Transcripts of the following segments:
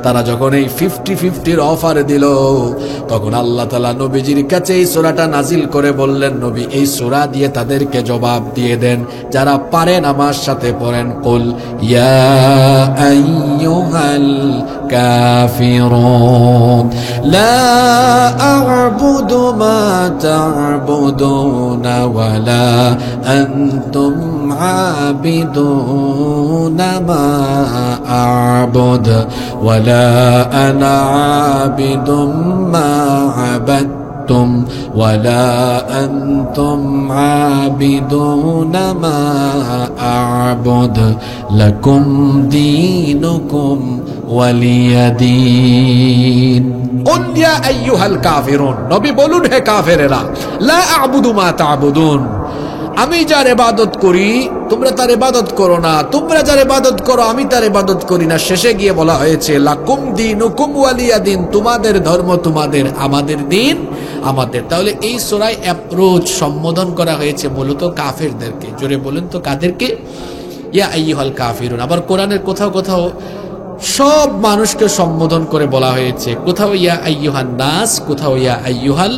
তারা যখন এই 50-50 অফার দিল, তখন আল্লাহ তাআলা নবীজির কাছে এই সূরাটা নাজিল করে বললেন, নবী এই সূরা দিয়ে তাদেরকে জবাব দিয়ে দেন যারা পারেন আমার সাথে পড়েন, কুল ইয়া আইয়ুহাল কাফিরুন লা আ'বুদু মা তা'বুদুনা ওয়ালা আনতুম আবিদুনা মা আ'বুদ ওয়ালা আনা আবিদুম মা আবাদতুম ওয়ালা আনতুম আবিদুনা মা আ'বুদ লাকুম দীনুকুম ওয়ালিয়া দীন। কুল ইয়া আইয়ুহাল কাফিরুন, নবী বলুন হে কাফেরেরা, লা আ'বুদু মা তা'বুদুন, আমি যার ইবাদত করি তোমরা তার ইবাদত করো না, তোমরা যার ইবাদত করো আমি তার ইবাদত করি না। শেষে গিয়ে বলা হয়েছে লাকুম দীনুকুম ওয়ালিয়া দীন, তোমাদের ধর্ম তোমাদের, আমাদের দিন আমাদের। তাহলে এই সূরায় অ্যাপ্রোচ সম্বোধন করা হয়েছে মূলত কাফেরদেরকে। জোরে বলেন তো কাদেরকে? ইয়া আইয়ুহাল কাফিরুন। আবার কোরআনের কোথাও কোথাও সব মানুষকে সম্বোধন করে বলা হয়েছে, কোথাও ইয়া আইয়ুহান নাস, কোথাও ইয়া আইয়ুহাল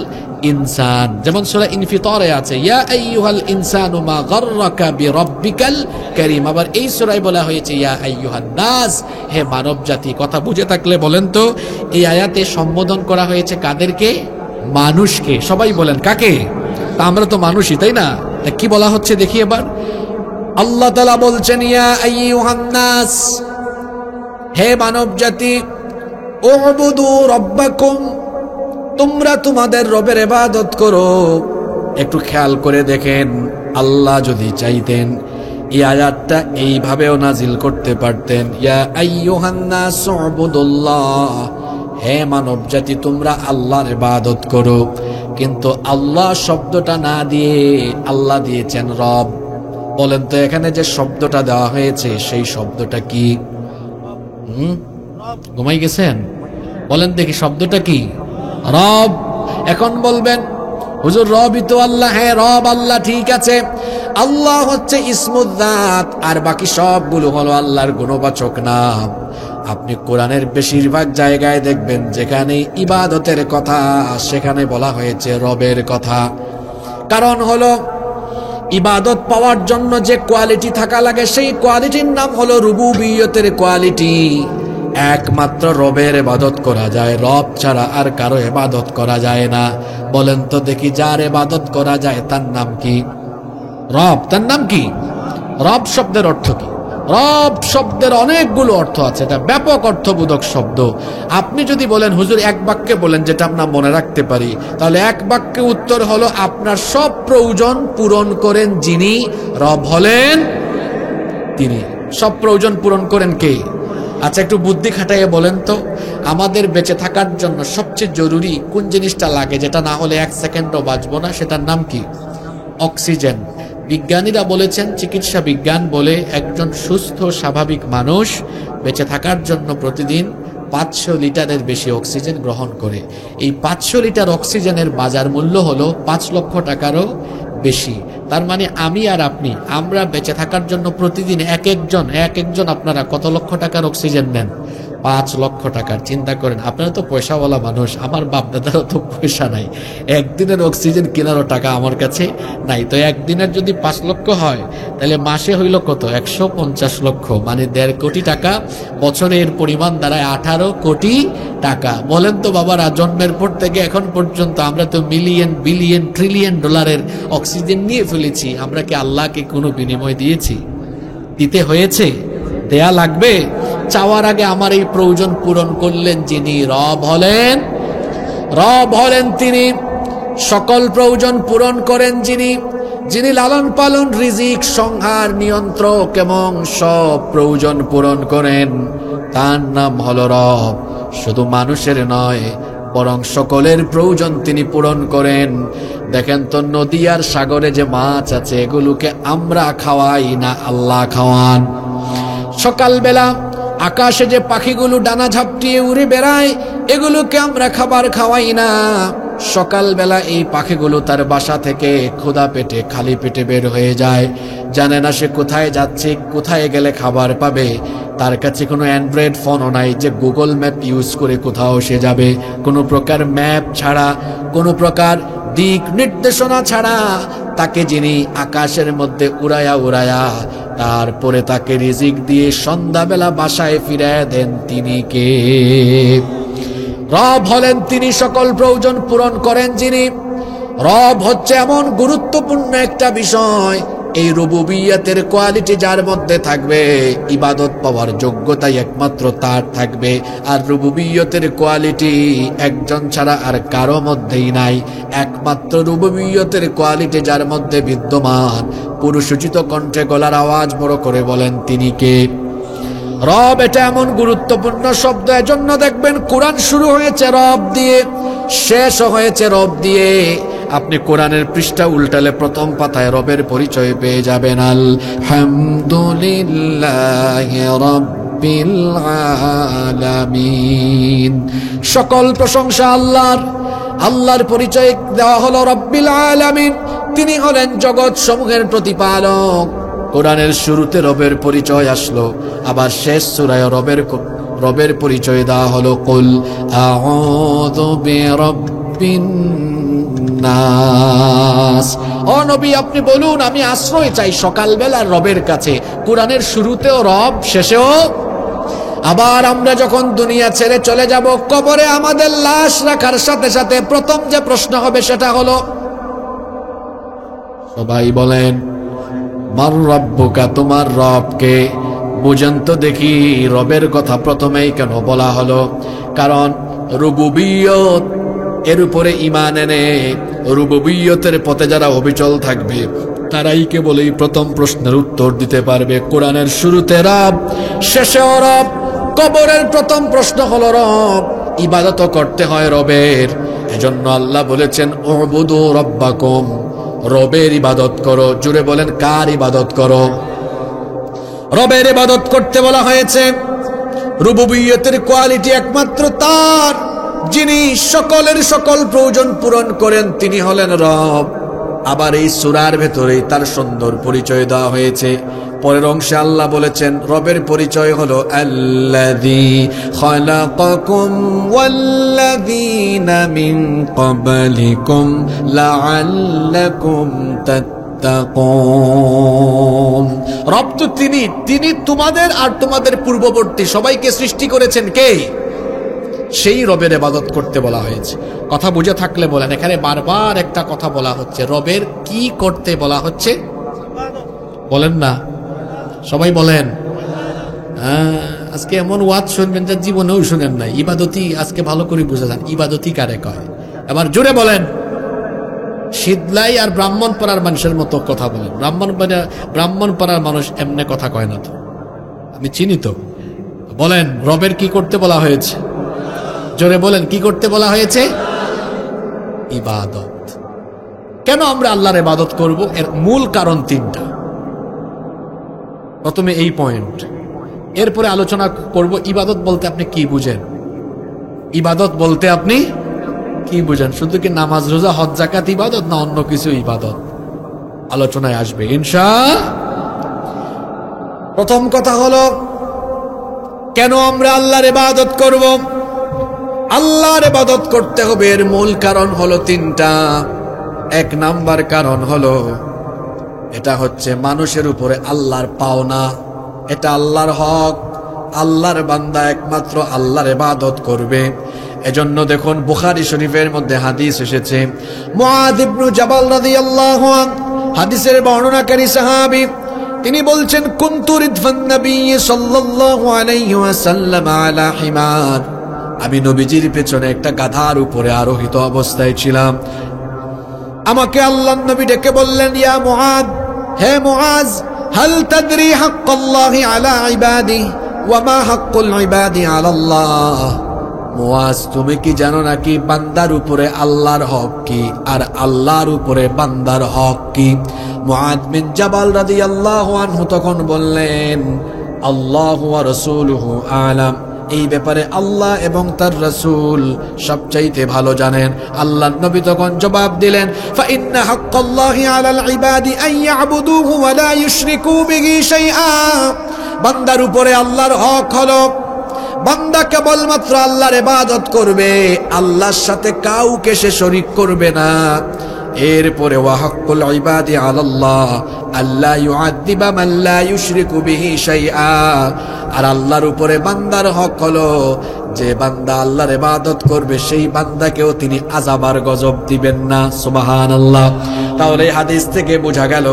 ইনসান। যেমন সূরা ইনফিতারে আছে ইয়া আইয়ুহাল ইনসানু মা গাররাকা বিরাব্বিকাল কারীম। আবার এই সূরায় বলা হয়েছে ইয়া আইয়ুহান নাস, হে মানব জাতি। কথা বুঝে থাকলে বলেন তো এই আয়াতে সম্বোধন করা হয়েছে কাদেরকে? মানুষকে। সবাই বলেন কাকে? তা আমরা তো মানুষই, তাই না? তা কি বলা হচ্ছে দেখি এবার। আল্লাহ তাআলা বলছেন ইয়া আইয়ুহান নাস, হে মানব জাতি, উবুদু রাব্বাকুম, তোমরা তোমাদের রবের ইবাদত করো। একটু খেয়াল করে দেখেন, আল্লাহ যদি চাইতেন এই আয়াতটা এইভাবেও নাজিল করতে পারতেন, ইয়া আইয়ুহান নাস উবুদুল্লাহ, হে মানব জাতি তোমরা আল্লাহর ইবাদত করো। কিন্তু আল্লাহ শব্দটা না দিয়ে আল্লাহ দিয়েছেন রব। বলেন তো এখানে যে শব্দটা দেওয়া হয়েছে সেই শব্দটা কি? ঘুমাই গেছেন? বলেন দেখি শব্দটা কি? রব। এখন বলবেন হুজুর রবই তো আল্লাহ। হ্যাঁ রব আল্লাহ, ঠিক আছে। আল্লাহ হচ্ছে ইসমুদ্দাত, আর বাকি সবগুলো হলো আল্লাহর গুণবাচক নাম। আপনি কোরআনের বেশিরভাগ জায়গায় দেখবেন যেখানে ইবাদতের কথা সেখানে বলা হয়েছে রবের কথা। কারণ হলো ইবাদত পাওয়ার জন্য যে কোয়ালিটি থাকা লাগে সেই কোয়ালিটির নাম হলো রুবুবিয়তের কোয়ালিটি। একমাত্র রবের ইবাদত করা যায়, রব ছাড়া আর কারো ইবাদত করা যায় না। বলেন তো দেখি যার ইবাদত করা যায় তার নাম কি? রব। তার নাম কি? রব শব্দের অর্থ কি? রব শব্দের অনেকগুলো অর্থ আছে, এটা ব্যাপক অর্থবোধক শব্দ। আপনি যদি বলেন হুজুর এক বাক্যে বলেন যেটা আপনার মনে রাখতে পারি, তাহলে এক বাক্যে উত্তর হলো আপনার সব প্রয়োজন পূরণ করেন যিনি, রব হলেন তিনি। সব প্রয়োজন পূরণ করেন কে? আচ্ছা একটু বুদ্ধি খাটাইয়ে বলেন তো, আমাদের বেঁচে থাকার জন্য সবচেয়ে জরুরি কোন জিনিসটা লাগে, যেটা না হলে এক সেকেন্ডও বাঁচবো না? সেটার নাম কি? অক্সিজেন। বিজ্ঞানীরা বলেছেন, চিকিৎসা বিজ্ঞান বলে একজন সুস্থ স্বাভাবিক মানুষ বেঁচে থাকার জন্য প্রতিদিন 500 লিটারের বেশি অক্সিজেন গ্রহণ করে। এই 500 লিটার অক্সিজেনের বাজার মূল্য হলো 5 লক্ষ টাকারও বেশি। তার মানে আমি আর আপনি, আমরা বেঁচে থাকার জন্য প্রতিদিন এক একজন আপনারা কত লক্ষ টাকার অক্সিজেন নেন? 5 লক্ষ টাকার। চিন্তা করেন, আপনারা তো পয়সাওয়ালা মানুষ, আমার বাপ দাদারও তো পয়সা নাই, একদিনের অক্সিজেন কেনারও টাকা আমার কাছে নাই। তো একদিনের যদি 5 লক্ষ হয় তাহলে মাসে হইল কত? 150 লক্ষ, মানে 1.5 কোটি টাকা। বছরের পরিমাণ দাঁড়ায় 18 কোটি টাকা। বলেন তো বাবারা, জন্মের পর থেকে এখন পর্যন্ত আমরা তো মিলিয়ন বিলিয়ন ট্রিলিয়ন ডলারের অক্সিজেন নিয়ে ফেলেছি। আমরা কি আল্লাহকে কোনো বিনিময় দিয়েছি? দিতে হয়েছে? দেয়া লাগবে? চাওয়ার আগে আমার এই প্রয়োজন পূরণ করলেন যিনি, রব হলেন তিনি। সকল প্রয়োজন পূরণ করেন যিনি লালন পালন, রিজিক, সংহার, নিয়ন্ত্রক এবং সব প্রয়োজন পূরণ করেন, তার নাম হলো রব। শুধু মানুষের নয় বরং সকলের প্রয়োজন তিনি পূরণ করেন। দেখেন তো নদী আর সাগরে যে মাছ আছে এগুলোকে আমরা খাওয়াই না আল্লাহ খাওয়ান। সকালবেলা আকাশে যে পাখিগুলো ডানা ঝাপটিয়ে উড়ে বেড়ায় এগুলোকে আমরা খাবার খাওয়াই না, সকালবেলা এই পাখিগুলো তার বাসা থেকে ক্ষুধা পেটে খালি পেটে বের হয়ে যায়, জানে না সে কোথায় যাচ্ছে, কোথায় গেলে খাবার পাবে। তার কাছে কোনো অ্যান্ড্রয়েড ফোনও নাই যে গুগল ম্যাপ ইউজ করে কোথাও সে যাবে। কোনো প্রকার ম্যাপ ছাড়া, কোনো প্রকার দিক নির্দেশনা ছাড়া তাকে যিনি আকাশের মধ্যে উড়ায়া উড়ায়া তারপরে তাকে রিজিক দিয়ে সন্ধ্যাবেলা বাসায় ফিরায় দেন, তিনি কে? রব হলেন তিনি সকল প্রয়োজন পূরণ করেন যিনি। রব হচ্ছে এমন গুরুত্বপূর্ণ একটা বিষয়, এই রুবুবিয়তের কোয়ালিটি যার মধ্যে থাকবে, ইবাদত পাওয়ার যোগ্যতাই একমাত্র তার থাকবে। আর রুবুবিয়তের কোয়ালিটি একজন ছাড়া আর কারো মধ্যেই নাই। একমাত্র রুবুবিয়তের কোয়ালিটি যার মধ্যে বিদ্যমান, পুরুষোচিত কণ্ঠে গলার আওয়াজ বড় করে বলেন, তিনি কে? রব এটা এমন গুরুত্বপূর্ণ শব্দ, এজন্য দেখবেন কোরআন শুরু হয়েছে রব দিয়ে, শেষ হয়েছে রব দিয়ে। আপনি কোরআনের পৃষ্ঠা উল্টালে প্রথম পাতায় রবের পরিচয় পেয়ে যাবেন, আলহামদুলিল্লাহি রাব্বিল আলামিন। সকল প্রশংসা আল্লাহর। আল্লাহর পরিচয় দেওয়া হলো রব্বিল আলামিন, তিনি হলেন জগৎ সমূহের প্রতিপালক। কোরআনের শুরুতে রবের পরিচয় আসলো, আবার শেষ সূরায় রবের পরিচয় দেওয়া হলো, কুল আউযু বিরাব্বিন নাস। ও নবী, আপনি বলুন আমি আশ্রয় চাই সকালবেলা রবের কাছে। কোরআনের শুরুতেও রব, শেষেও। আবার আমরা যখন দুনিয়া ছেড়ে চলে যাব, কবরে আমাদের লাশ রাখার সাথে সাথে প্রথম যে প্রশ্ন হবে সেটা হলো, সবাই বলেন মার রব্বুকা, তোমার রব কে? বুঝেন তো দেখি রবের কথা প্রথমেই কেন বলা হলো? কারণ রুবুবিয়ত এর উপরে ঈমান এনে রুবুবিয়তের পথে যারা অবিচল থাকবে তারাই কেবল এই প্রথম প্রশ্নের উত্তর দিতে পারবে। কোরআনের শুরুতে রব, শেষেও রব। কবরের প্রথম প্রশ্ন হলো রব, ইবাদত করতে হয় রবের। এজন্য আল্লাহ বলেছেন, উবুদু রব্বাকুম, রবের ইবাদত করো। জুড়ে বলেন, কার ইবাদত করো? রবের ইবাদত করতে বলা হয়েছে। রুবুবিয়তের কোয়ালিটি একমাত্র তার, যিনি সকলের সকল প্রয়োজন পূরণ করেন, তিনি হলেন রব। আবার এই সূরার ভেতরেই তার সুন্দর পরিচয় দেওয়া হয়েছে। পরের অংশে আল্লাহ বলেছেন রবের পরিচয় হলো আল্লাযী খালাকাকুম ওয়াল্লাযীনা মিন ক্বাবলিকুম লাআল্লাকুম তাত্তাকুন। রব তো তিনি তোমাদের আর তোমাদের পূর্ববর্তী সবাইকে সৃষ্টি করেছেন। কে? সেই রবের ইবাদত করতে বলা হয়েছে। কথা বুঝে থাকলে বলেন, এখানে বারবার একটা কথা বলা হচ্ছে, রবের কি করতে বলা হচ্ছে? বলেন না, সবাই বলেন। আজকে এমন ওয়াজ শুনবেন যে জীবনেও শুনেন নাই। ইবাদতি আজকে ভালো করে বুঝে যান, ইবাদতি কারে কয়। এবার জোরে বলেন। শীতলাই আর ব্রাহ্মণপাড়ার মানুষের মতো কথা বলেন। ব্রাহ্মণপাড়ার মানুষ এমনি কথা কয় না তো, আমি চিনি তো। বলেন রবের কি করতে বলা হয়েছে? জোরে বলেন, কি করতে বলা হয়েছে? ইবাদত। কেন আমরা আল্লাহর ইবাদত করব? এর মূল কারণ তিনটা। প্রথমে এই পয়েন্ট, এরপরে আলোচনা করব ইবাদত বলতে আপনি কি বুঝেন। ইবাদত বলতে আপনি কি বুঝেন? শুধু কি নামাজ, রোজা, হজ, যাকাত ইবাদত, না অন্য কিছু ইবাদত? আলোচনায় আসবে ইনশাআল্লাহ। প্রথম কথা হলো, কেন আমরা আল্লাহর ইবাদত করব? আল্লাহর ইবাদত করতে হবে, এর মূল কারণ হলো তিনটা। এক নাম্বার কারণ হলো, এটা হচ্ছে মানুষের উপরে আল্লাহর পাওনা, এটা আল্লাহর হক। আল্লাহর বান্দা একমাত্র আল্লাহর ইবাদত করবে। এজন্য দেখুন বুখারী শরীফের মধ্যে হাদিস এসেছে, মুআয ইবনে জাবাল রাদিয়াল্লাহু আনহু, হাদিসের বর্ণনাকারী সাহাবী, তিনি বলছেন, কুনতু রিদফান নবী সাল্লাল্লাহু আলাইহি ওয়াসাল্লাম আলা হিমার, আমি নবীজির পেছনে একটা গাধার উপরে আরোহিত অবস্থায় ছিলাম। আমাকে আল্লাহর নবী ডেকে বললেন, ইয়া মুআয, হে মুআয, হাল তাদরি হাক্কাল্লাহি আলা ইবাদিহি ওয়া মা হাক্কুল ইবাদি আলা আল্লাহ। মুআয, তুমি কি জানো নাকি বান্দার উপরে আল্লাহর হক কি আর আল্লাহর উপরে বান্দার হক কি? মুআয বিন জাবাল রাদিয়াল্লাহু আনহু তখন বললেন, আল্লাহু ওয়া রাসূলুহু আ'লাম, এই ব্যাপারে আল্লাহ এবং তার রাসূল সবচাইতে ভালো জানেন। আল্লাহর নবী তখন জবাব দিলেন, ফাইন্না হাক্কাল্লাহি আলাল ইবাদি আন ইয়াবুদুহু ওয়া লা ইউশরিকু বিহি শাইআ। বান্দার উপরে আল্লাহর হক হলো বান্দা কেবলমাত্র আল্লাহর ইবাদত করবে, আল্লাহর সাথে কাউকে সে শরীক করবে না। এরপরে ওয়া হাক্কুল ইবাদি আলাল্লাহ আল্লা ইউআযিবা মান লা ইউশরিকু বিহি শাইআ। আর আল্লাহর উপরে বান্দার হক হলো যে বান্দা আল্লাহর ইবাদত করবে সেই বান্দাকেও তিনি আযাব আর গজব দিবেন না। সুবহানাল্লাহ। তাহলে এই হাদিস থেকে বোঝা গেল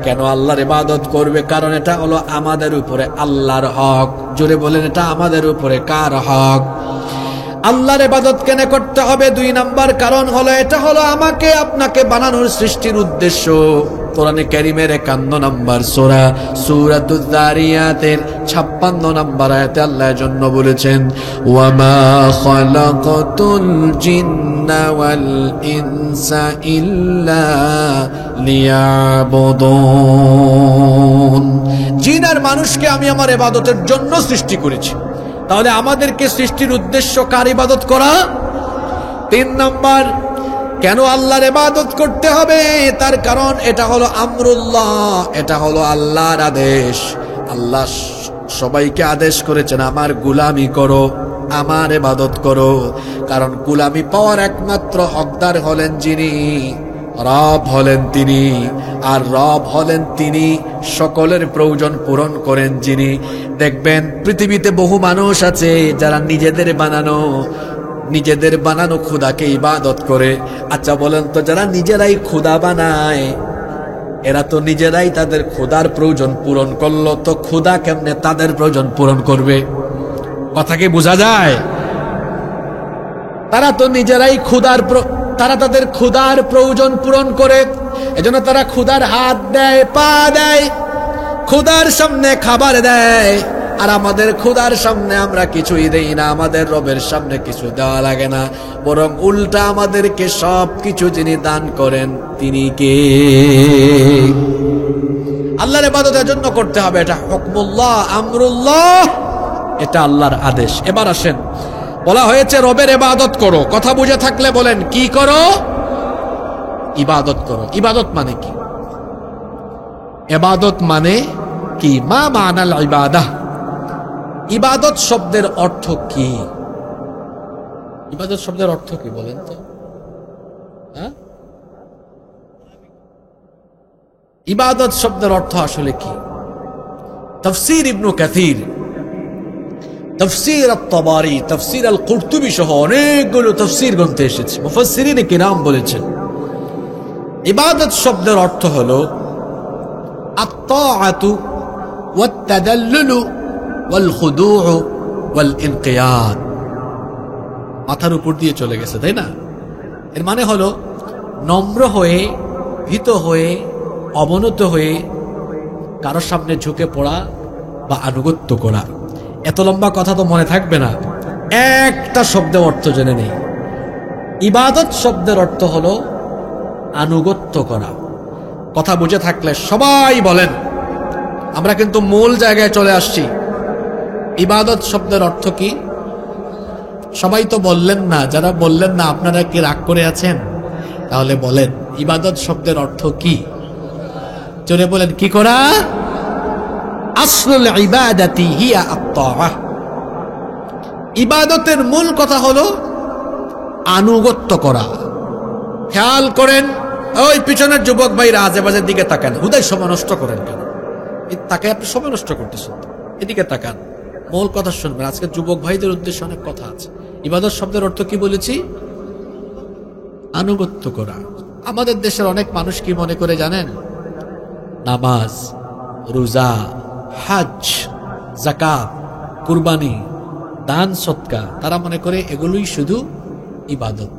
কেন আল্লাহর ইবাদত করবে, কারণ এটা হলো আমাদের উপরে আল্লাহর হক। জোরে বলেন, এটা আমাদের উপরে কার হক? আল্লাহর ইবাদত কেন করতে হবে? 2 নাম্বার কারণ হলো এটা হলো আমাকে আপনাকে বানানোর সৃষ্টির উদ্দেশ্য। কোরআনে কারীমের 51 নম্বর সূরা সূরাতুয যারিয়াতের 56 নম্বর আয়াতে আল্লাহ জন্য বলেছেন, ওয়া মা খালাকাতুল জিন্না ওয়াল ইনসা ইল্লা লিয়াবুদুন। জিন আর মানুষকে আমি আমার ইবাদতের জন্য সৃষ্টি করেছি। তাহলে আমাদেরকে সৃষ্টির উদ্দেশ্য কার ইবাদত করা? 3 নাম্বার কেন আল্লাহর ইবাদত করতে হবে, তার কারণ এটা হলো আমরুল্লাহ, এটা হলো আল্লাহর আদেশ। আল্লাহ সবাইকে আদেশ করেছেন আমার গোলামি করো, আমার ইবাদত করো। কারণ গোলামি পাওয়ার একমাত্র হকদার হলেন যিনি, রব হলেন তিনি। আর রব হলেন তিনি সকলের প্রয়োজন পূরণ করেন যিনি। দেখবেন পৃথিবীতে বহু মানুষ আছে যারা নিজেদের বানানো খোদাকে ইবাদত করে। আচ্ছা বলেন তো, যারা নিজেরাই খোদা বানায় এরা তো নিজেরাই তাদের খোদার প্রয়োজন পূরণ করলো, তো খোদা কেমনে তাদের প্রয়োজন পূরণ করবে? কথা কি বোঝা যায়? তারা তো নিজেরাই তারা তাদের খোদার প্রয়োজন পূরণ করে। এজন্য তারা খোদার হাত দেয়, পা দেয়, খোদার সামনে খাবার দেয়। আর আমাদের খোদার সামনে আমরা কিছুই দেই না, আমাদের রবের সামনে কিছু দেওয়া লাগে না, বরং উল্টা আমাদেরকে সব কিছু যিনি দান করেন তিনি কে? আল্লাহর ইবাদতের জন্য করতে হবে, এটা হুকমুল্লাহ, আমরুল্লাহ, এটা আল্লাহর আদেশ। এবার আসেন, বলা হয়েছে রবের ইবাদত করো। কথা বুঝে থাকলে বলেন, কি করো? ইবাদত করো। ইবাদত মানে কি? ইবাদত মানে কি? মা মানাল ইবাদাহ। ইবাদত শব্দের অর্থ কি? ইবাদত শব্দের অর্থ কি বলেন তো? হ্যাঁ, ইবাদত শব্দের অর্থ আসলে কি? তাফসীর ইবনে কাসীর, তাফসীর আত-তাবারি, তাফসীর আল-কুরতুবী সহ অনেকগুলো তাফসীর গ্রন্থে এসেছে। মুফাসসিরিনে কিরাম বলেছেন ইবাদত শব্দের অর্থ হলো আত-তাআতু ওয়াত-তাদাল্লুলু ওয়াল-খুদুউ ওয়াল-ইনকিয়াদ। মাথার উপর দিয়ে চলে গেছে, তাই না? এর মানে হলো নম্র হয়ে, ভীত হয়ে, অবনত হয়ে কারোর সামনে ঝুঁকে পড়া বা আনুগত্য করা। এত লম্বা কথা তো মনে থাকবে না, একটা শব্দের অর্থ জেনে নেই। ইবাদত শব্দের অর্থ হলো আনুগত্য করা। কথা বুঝে থাকলে সবাই বলেন। আমরা কিন্তু মূল জায়গায় চলে আসছি। ইবাদত শব্দের অর্থ কি? সবাই তো বললেন না। যারা বললেন না আপনারা কি রাগ করে আছেন? তাহলে বলেন ইবাদত শব্দের অর্থ কি? জোরে বলেন, কি করা? আসলুল ইবাদাতি হিয়া আত-তাআহ। ইবাদতের মূল কথা হলো আনুগত্য করা। খেয়াল করেন, ওই পিছনের যুবক ভাইরা আজেবাজের দিকে তাকান, হুদাই সময় নষ্ট করেন কেন? তাকে আপনি সময় নষ্ট করতেছেন, এদিকে তাকান, মূল কথা শুনবেন। আজকে যুবক ভাইদের উদ্দেশ্যে অনেক কথা আছে। ইবাদত শব্দের অর্থ কি বলেছি? আনুগত্য করা। আমাদের দেশের অনেক মানুষ কি মনে করে জানেন? নামাজ, রোজা, হজ, যাকাত, কুরবানি, দান, সদকা, তারা মনে করে এগুলোই শুধু ইবাদত।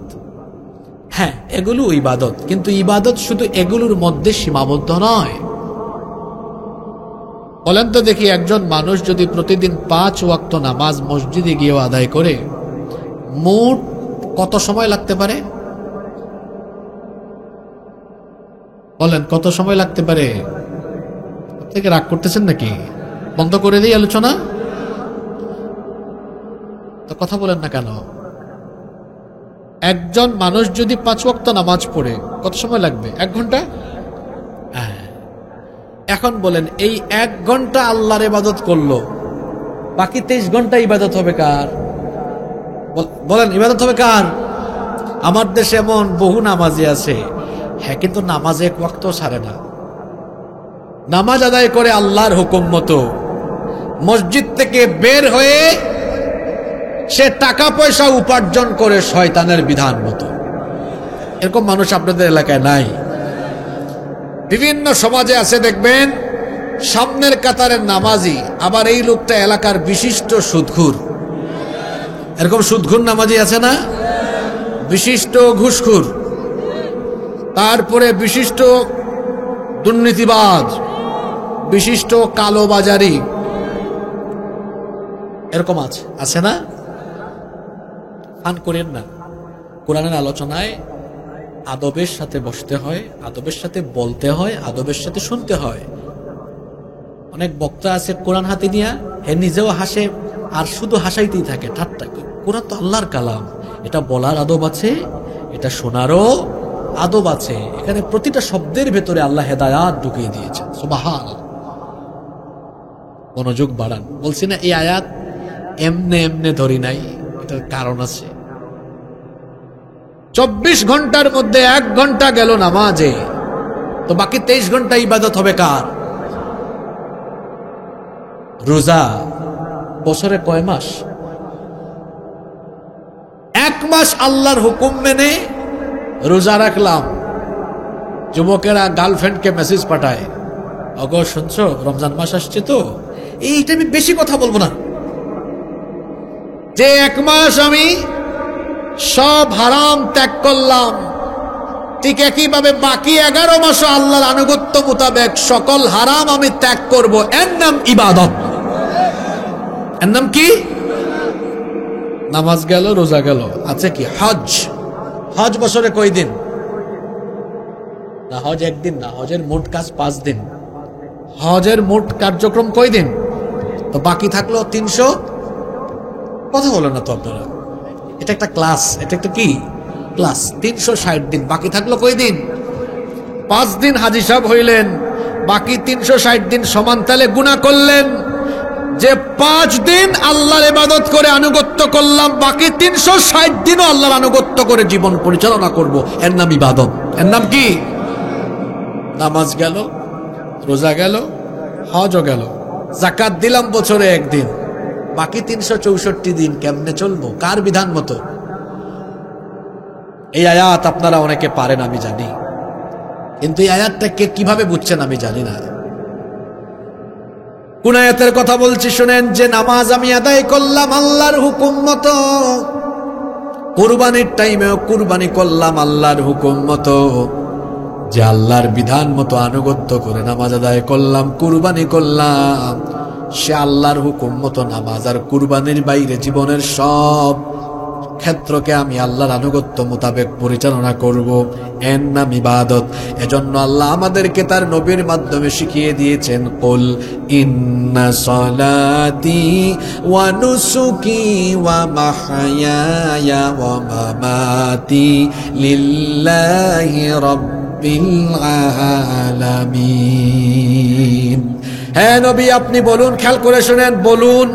হ্যাঁ, এগুলো ইবাদত, কিন্তু ইবাদত শুধু এগুলোর মধ্যে সীমাবদ্ধ নয়। বলেন তো দেখি, একজন মানুষ যদি প্রতিদিন 5 ওয়াক্ত নামাজ মসজিদে গিয়েও আদায় করে, মোট কত সময় লাগতে পারে? বলেন, কত সময় লাগতে পারে? থেকে রাগ করতেছেন নাকি? বন্ধ করে দিই আলোচনা। তো কথা বলেন না কেন? একজন মানুষ যদি 5 ওয়াক্ত নামাজ পড়ে কত সময় লাগবে? 1 ঘন্টা। এখন বলেন, এই 1 ঘন্টা আল্লাহর ইবাদত করলো, বাকি 23 ঘন্টা ইবাদত হবে কার? বলেন, ইবাদত হবে কার? আমার দেশে এমন বহু নামাজি আছে, হ্যাঁ, কিন্তু নামাজে 1 ওয়াক্ত ছাড়ে না, নামাজ আদায় করে আল্লাহর হুকুম মতো। মসজিদ থেকে বের হয়ে সে টাকা পয়সা উপার্জন করে শয়তানের বিধান মতো। এরকম মানুষ আপনাদের এলাকায় নাই? বিভিন্ন সমাজে আছে, দেখবেন সামনের কাতারের নামাজি, আবার এই লোকটা এলাকার বিশিষ্ট সুদখোর। এরকম সুদখোর নামাজি আছে না? বিশিষ্ট ঘুষখোর, তারপরে বিশিষ্ট দুর্নীতিবাজ, বিশিষ্ট কালোবাজারি, এরকম আছে না? ফান করেন না। কোরআনের আলোচনায় আদবের সাথে বসতে হয়, আদবের সাথে বলতে হয়, আদবের সাথে শুনতে হয়। অনেক বক্তা আছে কোরআন হাতে নিয়ে হে নিজেও হাসে আর শুধু হাসাইতেই থাকে, ঠাট্টা। কোরআন তো আল্লাহর কালাম, এটা বলার আদব আছে, এটা শোনারও আদব আছে। এখানে প্রতিটা শব্দের ভেতরে আল্লাহ হেদায়াত ঢুকিয়ে দিয়েছেন। সুবহানাল্লাহ। মনোযোগ বাড়ান। বলছি না, এই আয়াত এমনে এমনে ধরি নাই, এটার কারণ আছে। 24 ঘন্টার মধ্যে 1 ঘন্টা গেল নামাজে, তো বাকি 23 ঘন্টা ইবাদত হবে কার? রোজা বছরে কয় মাস? 1 মাস আল্লাহর হুকুম মেনে রোজা রাখলাম। যুবকেরা গার্লফ্রেন্ডকে মেসেজ পাঠায়, অগো শুনছো রমজান মাস আসছে তো, এইটা আমি বেশি কথা বলবো না, যে 1 মাস আমি সব হারাম ত্যাগ করলাম, ঠিক একইভাবে বাকি 11 মাসও আল্লাহর আনুগত্য মোতাবেক সকল হারাম আমি ত্যাগ করব। এর নাম ইবাদত। এর নাম কি? নামাজ গেল, রোজা গেল, আছে কি? হজ। হজ বছরে কয় দিন? না, হজ 1 দিন না, হজের মোট কাজ 5 দিন। হজের মোট কার্যক্রম কয় দিন? তো বাকি থাকলো 300। কথা বলেন না তো আপনারা। এটা একটা ক্লাস, এটা একটা কি ক্লাস? 360 দিন, বাকি থাকলো কয় দিন? 5 দিন হাজী সাহেব হইলেন, বাকি 360 দিন সমান তালে গুনাহ করলেন। যে 5 দিন আল্লাহর ইবাদত করে আনুগত্য করলাম, বাকি 360 দিনও আল্লাহর আনুগত্য করে জীবন পরিচালনা করব, এর নাম ইবাদত। এর নাম কি? নামাজ গেল, রোজা গেল, হজও গেল, যাকাত দিলাম বছরে 1 দিন, বাকি 364 দিন কেমনে চলবো? কার বিধান মতো? এই আয়াত আপনারা অনেকে পারেন আমি জানি, কিন্তু এই আয়াতটাকে কিভাবে বুঝছেন আমি জানি না। কোন আয়াতের কথা বলছি শুনেন, যে নামাজ আমি আদায় করলাম আল্লাহর হুকুম মতো, কুরবানির টাইমেও কুরবানি করলাম আল্লাহর হুকুম মতো, যে আল্লাহর বিধান মতো আনুগত্য করে নামাজ আদায় করলাম, কুরবানি করলাম, সে আল্লাহর হুকুম মতো নামাজ আর কুরবানির বাইরে জীবনের সব ক্ষেত্রকে আমি আল্লাহর আনুগত্য মোতাবেক পরিচালনা করব, এর নাম ইবাদত। এজন্য আল্লাহ আমাদেরকে তার নবীর মাধ্যমে শিখিয়ে দিয়েছেন, কুল ইন্না সলাতি ওয়া নুসুকি ওয়া মাহইয়ায়া ওয়া মামাতি লিল্লাহি রাব্বিল আলামিন। হ্যাঁ নবী, আপনি বলুন, খেয়াল করে শুনেন, বলুন,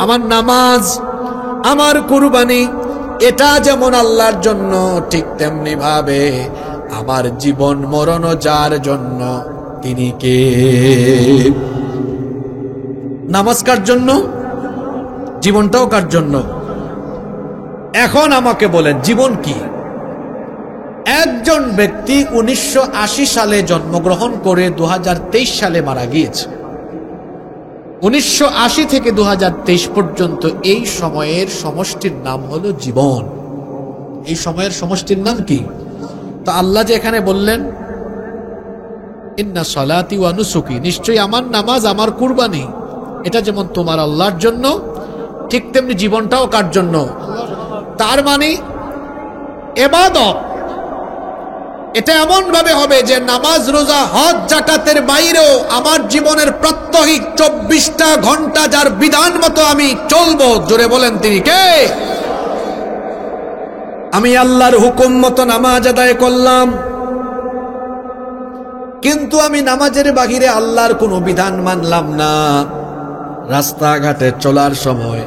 আমার নামাজ, আমার কুরবানি, এটা যেমন আল্লাহর জন্য, ঠিক তেমনি ভাবে আমার জীবন মরণও যার জন্য, তিনি কে? নামাজ কার জন্য? জীবনটাও কার জন্য? এখন আমাকে বলেন, জীবন কি? একজন ব্যক্তি 1980 সালে জন্মগ্রহণ করে 2023 সালে মারা গিয়েছে। 1980 থেকে 2023 পর্যন্ত এই সময়ের সমষ্টির নাম হলো জীবন। এই সময়ের সমষ্টির নাম কি? তো আল্লাহ যে এখানে বললেন ইন্না সলাতি ওয়া নুসুকি, নিশ্চয়ই আমার নামাজ, আমার কুরবানি, এটা যেমন তোমার আল্লাহর জন্য, ঠিক তেমনি জীবনটাও কার জন্য? তার মানে ইবাদত এটা এমন ভাবে হবে যে নামাজ রোজা হজ জাকাতের বাইরেও আমার জীবনের প্রাত্যহিক 24টা ঘন্টা যার বিধান মতো আমি চলবো, জোরে বলেন তিনি কে? আমি আল্লাহর হুকুম মতো নামাজ আদায় করলাম, কিন্তু আমি নামাজের বাহিরে আল্লাহর কোনো বিধান মানলাম না। রাস্তাঘাটে চলার সময়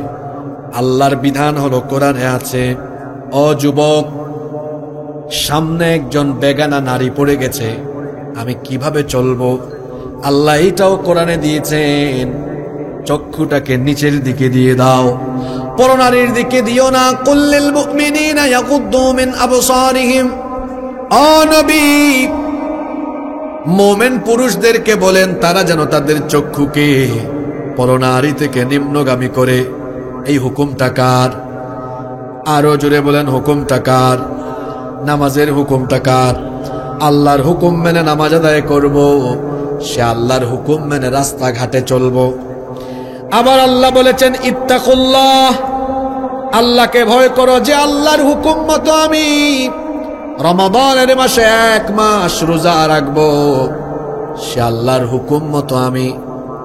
আল্লাহর বিধান হলো কোরআনে আছে, ও যুবক, সামনে একজন বেগানা নারী পড়ে গেছে, আমি কিভাবে চলবো? আল্লাহ এটাও কোরআনে দিয়েছেন, চক্ষুটাকে নিচের দিকে দিয়ে দাও, পরনারীর দিকে দিও না। কুল্লিল মুমিনিনা ইয়াগুদ্দু মিন আবসারিহিম, ও নবী, মুমিন পুরুষদেরকে বলেন তারা যেন তাদের চক্ষুকে পরনারী থেকে নিম্নগামী করে। এই হুকুমটা কার? আরো জোরে বলেন, হুকুমটা কার? নামাজের হুকুমটা কার? আল্লাহর হুকুম মেনে নামাজ আদায় করব, সে আল্লাহর হুকুম মেনে রাস্তাঘাটে চলবো। আবার আল্লাহ বলেছেন ইত্তাকুল্লাহ, আল্লাহকে ভয় করো, যে আল্লাহর হুকুম মতো আমি রমাদানের মাসে 1 মাস রোজা রাখবো, সে আল্লাহর হুকুম মতো আমি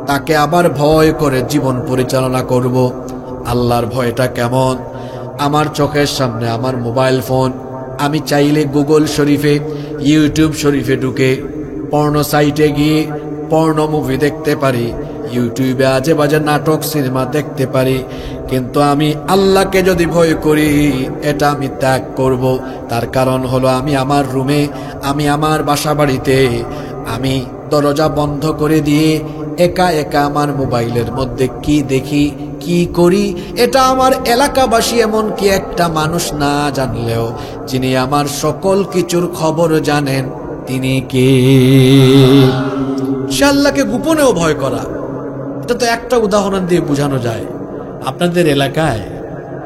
তাকে আবার ভয় করে জীবন পরিচালনা করব। আল্লাহর ভয়টা কেমন? আমার চোখের সামনে আমার মোবাইল ফোন, আমি চাইলে গুগল শরীফে, ইউটিউব শরীফে ঢুকে পর্ন সাইটে গিয়ে পর্ন মুভি দেখতে পারি, ইউটিউবে আজে বাজে নাটক সিনেমা দেখতে পারি, কিন্তু আমি আল্লাহকে যদি ভয় করি এটা আমি ত্যাগ করব। তার কারণ হলো আমি আমার রুমে, আমি আমার বাসা বাড়িতে আমি দরজা বন্ধ করে দিয়ে একা একা আমার মোবাইলের মধ্যে কি দেখি, কি করি, এটা আমার এলাকাবাসী এমনকি একটা মানুষ না জানলেও যিনি আমার সকল কিছুর খবর জানেন তিনি কে? সে আল্লাহকে গোপনেও ভয় করা। এটা তো একটা উদাহরণ দিয়ে বোঝানো যায়। আপনাদের এলাকায়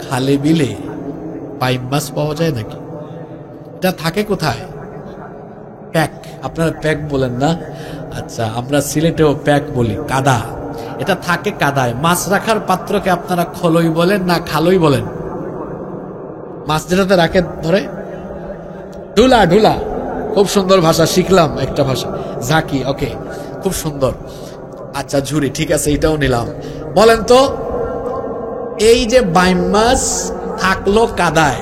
খালে বিলে পাইপ মাছ পাওয়া যায় নাকি? এটা থাকে কোথায়? প্যাক। আপনারা প্যাক বলেন না? আচ্ছা, আমরা সিলেটেও প্যাক বলি, কাদা। এটা থাকে কাদায়। মাছ রাখার পাত্রকে আপনারা খলই বলেন না খালই বলেন? মাছ যেটাতে রাখে ধরে, ঢুলা। ঢুলা, খুব সুন্দর ভাষা শিখলাম, একটা ভাষা, ঝাঁকি। ওকে, খুব সুন্দর। আচ্ছা, ঝুড়ি, ঠিক আছে, এটাও নিলাম। বলেন তো, এই যে বাইম মাছ থাকলো কাদায়,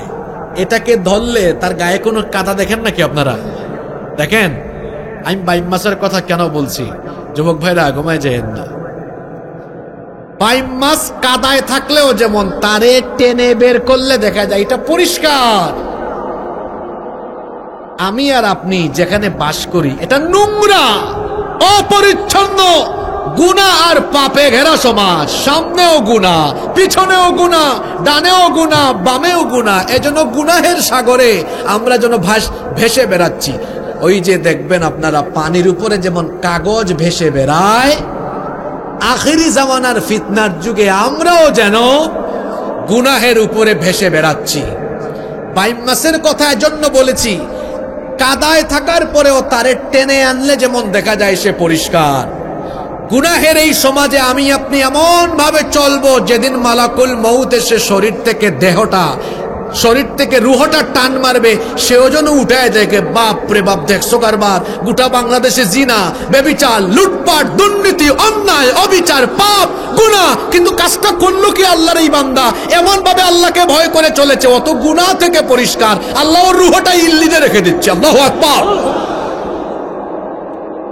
এটাকে ধরলে তার গায়ে কোনো কাদা দেখেন নাকি আপনারা? দেখেন? আমি বাইম মাছের কথা কেন বলছি, যুবক ভাইরা ঘুমায় যায়েন না। বাইম মাছ কাদায় থাকলেও যেমন তারে টেনে বের করলে দেখা যায় এটা পরিষ্কার। আমি আর আপনি যেখানে বাস করি এটা নোংরা, অপরিচ্ছন্ন, গুনাহ আর পাপে ঘেরা সমাজ। সামনেও গুনাহ, পিছনেও গুনাহ, ডানেও গুনাহ, বামেও গুনাহ। এজন্য গুনাহের সাগরে আমরা যেন ভেসে বেড়াচ্ছি। ওই যে দেখবেন আপনারা পানির উপরে যেমন কাগজ ভেসে বেড়ায়, আখিরি জামানার ফিতনার যুগে আমরাও যেন গুনাহের উপরে ভেসে বেড়াচ্ছি। বাইম মাছের কথা এজন্য বলেছি, কাদায় থাকার পরেও তারে টেনে আনলে যেমন দেখা যায় সে পরিষ্কার। গুনাহের এই সমাজে আমি আপনি এমন ভাবে চলবো, যেদিন মালাকুল মউত এসে শরীর থেকে রুহটা টান মারবে, সেও যেন উঠায় দেখে, বাপ রে বাপ, দেখছো কারবার, গোটা বাংলাদেশে জিনা, ব্যভিচার, লুটপাট, দুর্নীতি, অন্যায়, অবিচার, পাপ, গুনাহ, কিন্তু কাজটা করলো কি আল্লাহর এই বান্দা? এমন ভাবে আল্লাহকে ভয় করে চলেছে, অত গুনাহ থেকে পরিষ্কার, আল্লাহ ওর রুহটা ইল্লিতে রেখে দিচ্ছে। আল্লাহু আকবার।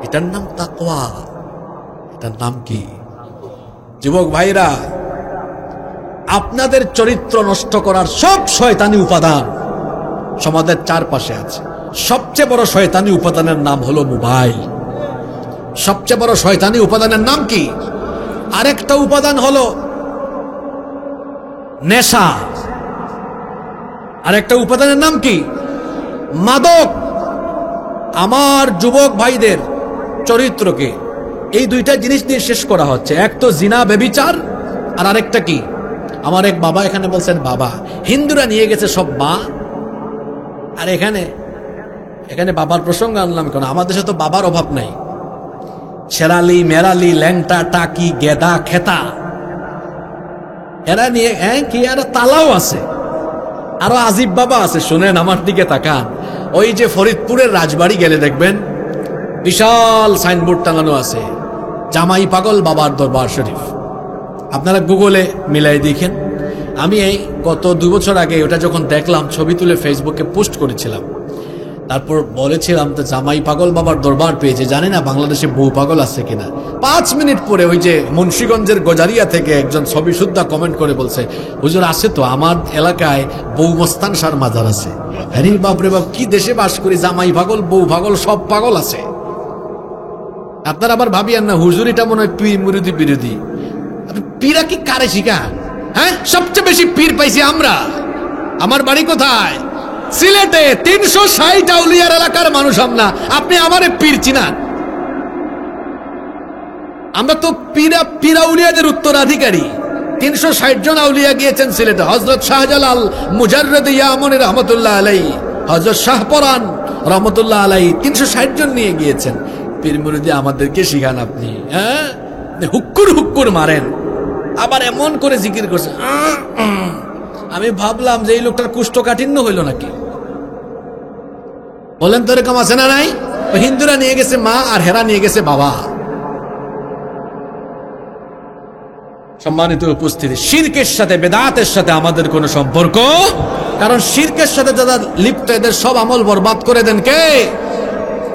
এটার নাম তাকওয়া। এটার নাম কি? যুবক ভাইরা, আপনাদের চরিত্র নষ্ট করার সব শয়তানি উপাদান সমাজের চারপাশে আছে। সবচেয়ে বড় শয়তানি উপাদানের নাম হলো মোবাইল। সবচেয়ে বড় শয়তানি উপাদানের নাম কি? আরেকটা উপাদান হলো নেশা। আরেকটা উপাদানের নাম কি? মাদক। আমার যুবক ভাইদের চরিত্রকে এই দুইটা জিনিস দিয়ে শেষ করা হচ্ছে। এক তো জিনা, ব্যভিচার, আর আরেকটা কি? আমার এক বাবা এখানে বলছেন, বাবা, হিন্দুরা নিয়ে গেছে সব মা। আর এখানে বাবার প্রসঙ্গ আনলাম কেন? আমাদের দেশে তো বাবার অভাব নাই। ছেড়ালি, মেরালি, ল্যাংটা, টাকি, গেদা, খেতা, এরা নিয়ে কি, আর তালাও আছে, আরো আজিব বাবা আছে। শুনেন, আমার দিকে তাকান। ওই যে ফরিদপুরের রাজবাড়ি গেলে দেখবেন বিশাল সাইনবোর্ড টাঙানো আছে, জামাই পাগল বাবার দরবার শরীফ। আপনারা গুগলে মিলাই দেখেন। আমি এই গত 2 বছর আগে ওটা যখন দেখলাম, ছবি তুলে ফেসবুকে পোস্ট করেছিলাম। তারপর বলেছিলাম তো জামাই পাগল বাবার দরবার পেয়েছে, জানি না বাংলাদেশে বউ পাগল আছে কিনা। 5 মিনিট পরে ওই যে মুন্সিগঞ্জের গজারিয়া থেকে একজন ছবি শুদ্ধা কমেন্ট করে বলছে, হুজুর আছে তো, আমার এলাকায় বউ মস্তান সার মাজার আছে। আরে বাপরে বাপ, কি দেশে বাস করি, জামাই পাগল বউ পাগল সব পাগল আছে। আপনারা আবার ভাবিয়েন না হুজুর এটা মনে হয় পীর মুরিদি বিরোধী। পীরা কি কারে শিখান? হ্যাঁ, সবচেয়ে বেশি পীর পাইছি আমরা। আমার বাড়ি কোথায়? সিলেটে। 360 আউলিয়ার এলাকার মানুষ আমরা। আপনি আমারে পীর চিনান? আমরা তো পীরা আউলিয়াদের উত্তরাধিকারী। 360 জন আউলিয়া গিয়েছেন সিলেটে। হযরত শাহজালাল মুজাররদ ইয়ামনি রহমতুল্লাহ আলাইহি, হযরত শাহপরান রহমতুল্লাহ আলাইহি 360 জন নিয়ে গিয়েছেন। পীর মুরিদি আমাদেরকে শিখান আপনি? হ্যাঁ, হুক্কুর হুক্কুর মারেন, আবার এমন করে জিকির করছে। আমি ভাবলাম যে এই লোকটার কুষ্ঠকাঠিন্য হইল নাকি। বলেন তো এরকম আছে না নাই? হিন্দুরা নিয়ে গেছে মা আর হেরা নিয়ে গেছে বাবা। সম্মানিত উপস্থিতি, শিরকের সাথে বেদাতের সাথে আমাদের কোনো সম্পর্ক, কারণ শিরকের সাথে যারা লিপ্ত এদের সব আমল বরবাদ করে দেন কে?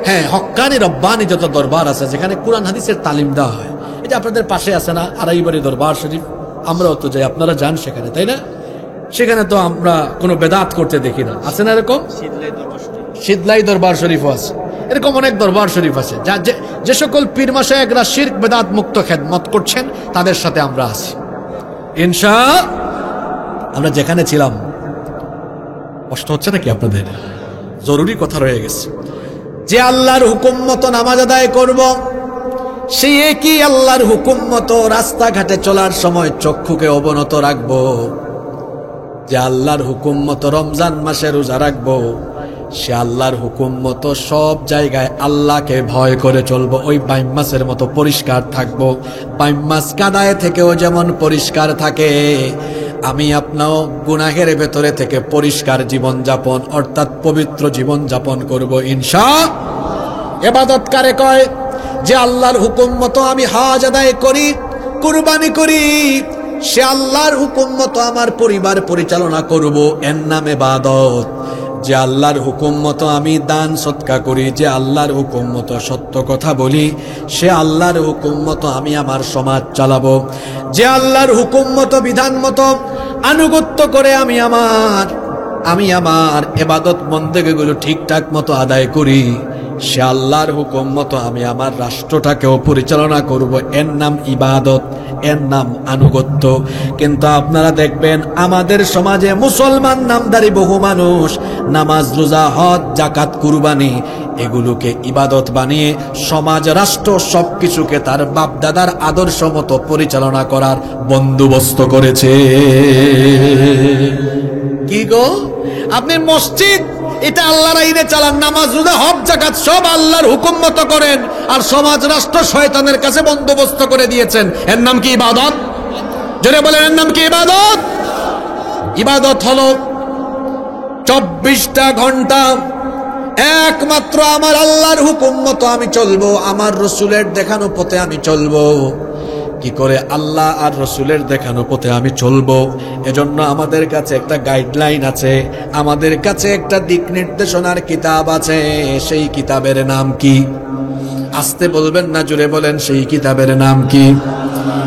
হ্যাঁ, হক্কানি রব্বানি যত দরবার আছে যেখানে কোরআন হাদিসের তালিম দেওয়া হয়। এটা আপনাদের পাশে আছে না আড়াইবাড়ি দরবার শরীফ? আমরাও তো যাই, আপনারা যান সেখানে, তাই না? সেখানে তো আমরা কোনো বেদাত করতে দেখি না, আছে না এরকম? শীতলাই দরবার শরীফও আছে, এরকম অনেক দরবার শরীফ আছে যা যে সকল পীর মাশায়েখরা শিরক বেদাত মুক্ত খেদমত করছেন তাদের সাথে আমরা আছি ইনশাআল্লাহ। আমরা যেখানে ছিলাম, কষ্ট হচ্ছে নাকি আপনাদের? জরুরি কথা রয়ে গেছে। যে আল্লাহর হুকুম মতো নামাজ আদায় করব, সে একই আল্লাহর হুকুম মতো রাস্তাঘাটে চলার সময় চক্ষুকে অবনত রাখবো। যে আল্লাহর হুকুম মতো রমজান মাসে রোজা রাখবো, সে আল্লাহর হুকুম মতো সব জায়গায় আল্লাহকে ভয় করে চলবো। ওই বাইম মাসের মতো পরিষ্কার থাকবো। বাইম মাস কাদায় থেকেও যেমন পরিষ্কার থাকে, আমি আপনাও গুনাহের ভেতরে থেকে পরিষ্কার জীবন যাপন অর্থাৎ পবিত্র জীবন যাপন করবো ইনশাআল্লাহ। ইবাদত কারে কয়? যে আল্লাহর হুকুম মতো আমি হজ আদায় করি, কুরবানি করি, সে আল্লাহর হুকুম মতো আমার পরিবার পরিচালনা করব, এর নাম ইবাদত। যে আল্লাহর হুকুম মতো আমি দান সদকা করি, যে আল্লাহর হুকুম মতো সত্য কথা বলি, সে আল্লাহর হুকুম মতো আমি আমার সমাজ চালাবো। যে আল্লাহর হুকুম মতো বিধান মতো আনুগত্য করে আমি আমার ইবাদত বন্দেগিগুলো ঠিকঠাক মতো আদায় করি, সে আল্লাহর হুকুম মতো আমি আমার রাষ্ট্রটাকেও পরিচালনা করব, এর নাম ইবাদত, এর নাম আনুগত্য। কিন্তু আপনারা দেখবেন আমাদের সমাজে মুসলমান নামধারী বহু মানুষ নামাজ রোজা হজ যাকাত কুরবানি এগুলোকে ইবাদত বানিয়ে সমাজ রাষ্ট্র সবকিছুকে তার বাপ দাদার আদর্শ মতো পরিচালনা করার বন্দোবস্ত করেছে। কি গো, আপনি মসজিদ এটা আল্লাহর আইনে চালান, নামাজ রোজা হজ যাকাত সব আল্লাহর হুকুম মতো করেন, আর সমাজ রাষ্ট্র শয়তানের কাছে বন্দোবস্ত করে দিয়েছেন। এর নাম কি ইবাদত? জোরে বলেন, এর নাম কি ইবাদত? ইবাদত হলো 24টা ঘন্টা একমাত্র আমার আল্লাহর হুকুম মতো আমি চলবো, আমার রসুলের দেখানো পথে আমি চলবো। কি করে আল্লাহ আর রসুলের দেখানো পথে আমি চলবো? এজন্য আমাদের কাছে একটা গাইডলাইন আছে, আমাদের কাছে একটা দিক নির্দেশনার কিতাব আছে। সেই কিতাবের নাম কি? আস্তে বলবেন না, জোরে বলেন, সেই কিতাবের নাম কি?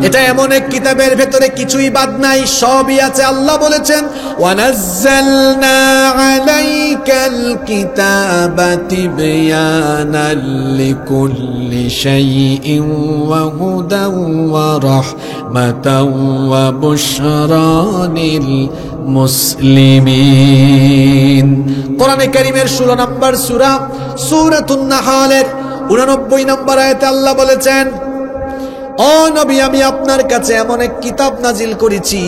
এটা এমন এক কিতাবের ভেতরে কিছুই বাদ নাই, সবই আছে। আল্লাহ বলেছেন, ওয়ানাজ্জালনা আলাইকাল কিতাবা তিবয়ানাল লিকুল্লি শাইইন ওয়া হুদান ওয়া রাহমাতান ওয়া বুশরা লিল মুসলিমিন। কোরআনে কারীমের 16 নম্বর সূরা সূরাতুন নাহলের 89 নম্বর আয়াতে আল্লাহ বলেছেন, ও নবী, আমি আপনার কাছে এমন এক কিতাব নাজিল করেছি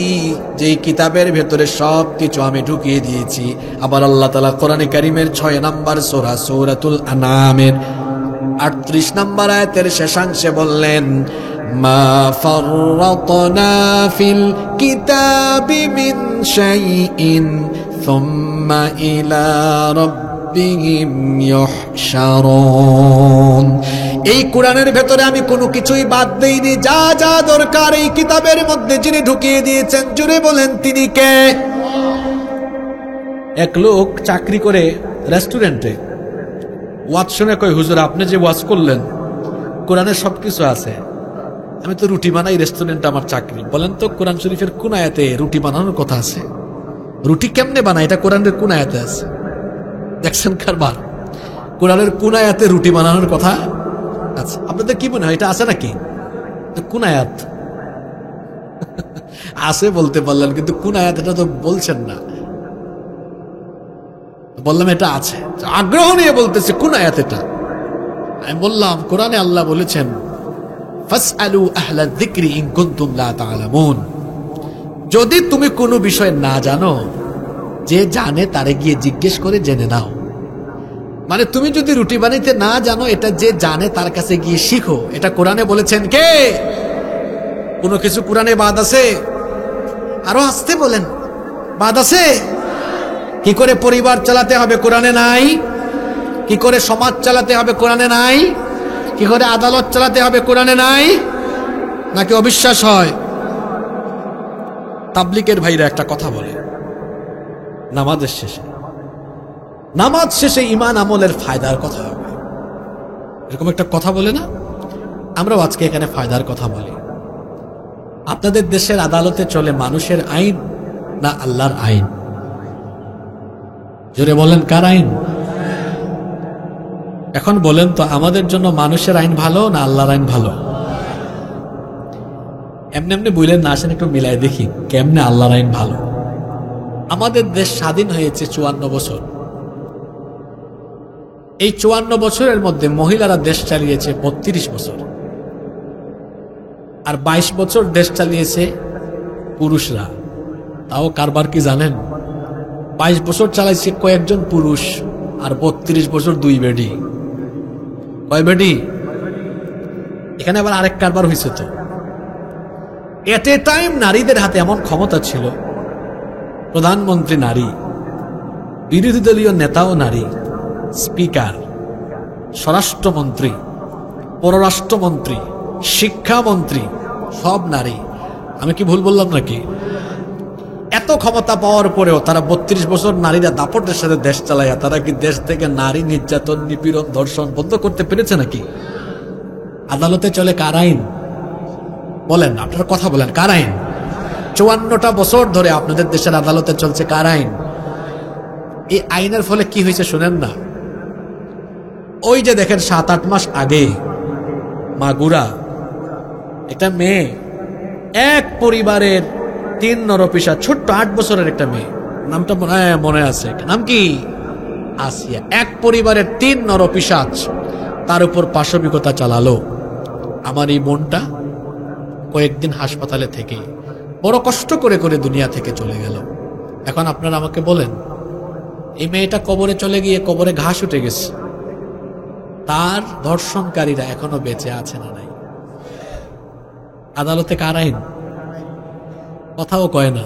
যেই কিতাবের ভেতরে সবকিছু আমি ঢুকিয়ে দিয়েছি। আবার আল্লাহ তাআলা কোরআনে কারীমের 6 নম্বর সূরা সূরাতুল আনামের 38 নম্বর আয়াতের শেষাংশে বললেন, মা ফাররাতনা ফিল কিতাবি মিন শাইইন সুম্মা ইলা রাব্বিহিম ইউহশারুন। এই কোরআনের ভেতরে আমি কোনো কিছুই বাদ দেইনি, যা যা দরকার এই কিতাবের মধ্যে যিনি ঢুকিয়ে দিয়েছেন, জুড়ে বলেন তিনি কে? এক লোক চাকরি করে রেস্টুরেন্টে, ওয়াজ শুনে কই, হুজুর আপনি যে ওয়াজ করলেন কোরআনের সবকিছু আছে, আমি তো রুটি বানাই, রেস্টুরেন্ট আমার চাকরি, বলেন তো কোরআন শরীফের কোন আয়াতে রুটি বানানোর কথা আছে? রুটি কেমনে বানায় এটা কোরআনের কোন আয়াতে আছে? দেখছেন কারবার, কোরআনের কোন আয়াতে রুটি বানানোর কথা আছে? আপনাদের কি মনে হয় এটা আছে নাকি? কোন আয়াত আছে বলতে পারলেন, কিন্তু কোন আয়াত এটা তো বলছেন না। বললাম এটা আছে, আগ্রহ নিয়ে বলতেছে কোন আয়াত এটা? আমি বললাম কোরআনে আল্লাহ বলেছেন ফাসআলু আহলা যিকরি ইন কুনতুম লা তা'লামুন। যদি তুমি কোনো বিষয় না জানো, যে জানে তারে গিয়ে জিজ্ঞেস করে জেনে নাও। মানে তুমি যদি রুটি বানাইতে না জানো, এটা যে জানে তার কাছে গিয়ে শিখো। এটা কোরআনে বলেছেন কে? কোনো কিছু কোরআনে বাদ আছে? আরো আসতে বলেন, বাদ আছে? কি করে পরিবার চালাতে হবে কোরআনে নাই? কি করে সমাজ চালাতে হবে কোরআনে নাই? কি করে আদালত চালাতে হবে কোরআনে নাই? নাকি অবিশ্বাস হয়? তাবলিগের ভাইরা একটা কথা বলে নামাজ শেষে ঈমান আমলের ফায়দার কথা হবে, এরকম একটা কথা বলে না? আমরাও আজকে এখানে ফায়দার কথা বলি। আপনাদের দেশের আদালতে চলে মানুষের আইন না আল্লাহর আইন? জোরে বলেন, কার আইন? এখন বলেন তো, আমাদের জন্য মানুষের আইন ভালো না আল্লাহর আইন ভালো? এমনি এমনি বললেন না, আসেন একটু মিলাই দেখি কেমনে আল্লাহর আইন ভালো। আমাদের দেশ স্বাধীন হয়েছে 54 বছর। এই 54 বছরের মধ্যে মহিলারা দেশ চালিয়েছে 32 বছর, আর 22 বছর দেশ চালিয়েছে পুরুষরা। তাও কারবার কি জানেন? 22 বছর চালাইছে কয়েকজন পুরুষ, আর 32 বছর দুই বেডি। কয় বেডি? এখানে আবার আরেক কারবার হয়েছে তো। এট এ টাইম নারীদের হাতে এমন ক্ষমতা ছিল, প্রধানমন্ত্রী নারী, বিরোধী দলীয় নেতাও নারী, স্পিকার, স্বরাষ্ট্রমন্ত্রী, পররাষ্ট্রমন্ত্রী, শিক্ষামন্ত্রী সব নারী। আমি কি ভুল বললাম নাকি? এত ক্ষমতা পাওয়ার পরেও তারা 32 বছর নারীরা দাপটের সাথে দেশ চালাইয়া, তারা কি দেশ থেকে নারী নির্যাতন, নিপীড়ন, ধর্ষণ বন্ধ করতে পেরেছে নাকি? আদালতে চলে কার আইন? বলেন, আপনার কথা বলেন, কার আইন? 54টা বছর ধরে আপনাদের দেশের আদালতে চলছে কার আইন? এই আইনের ফলে কি হয়েছে শুনেন না। ওই যে দেখেন 7-8 মাস আগে মাগুরা একটা মেয়ে, এক পরিবারের 3 নরপিশা, ছোট্ট 8 বছরের একটা মেয়ে, নামটা মনে আছে, নাম কি? আসিয়া। এক পরিবারের 3 নরপিশাচ তার উপর পাশবিকতা চালালো। আমার এই বোনটা কয়েকদিন হাসপাতালে থেকে বড় কষ্ট করে করে দুনিয়া থেকে চলে গেল। এখন আপনারা আমাকে বলেন, এই মেয়েটা কবরে চলে গিয়ে কবরে ঘাস উঠে গেছে, তার ধর্ষণকারীরা এখনো বেঁচে আছে না নাই? আদালতে কার আইন? কথাও কয় না।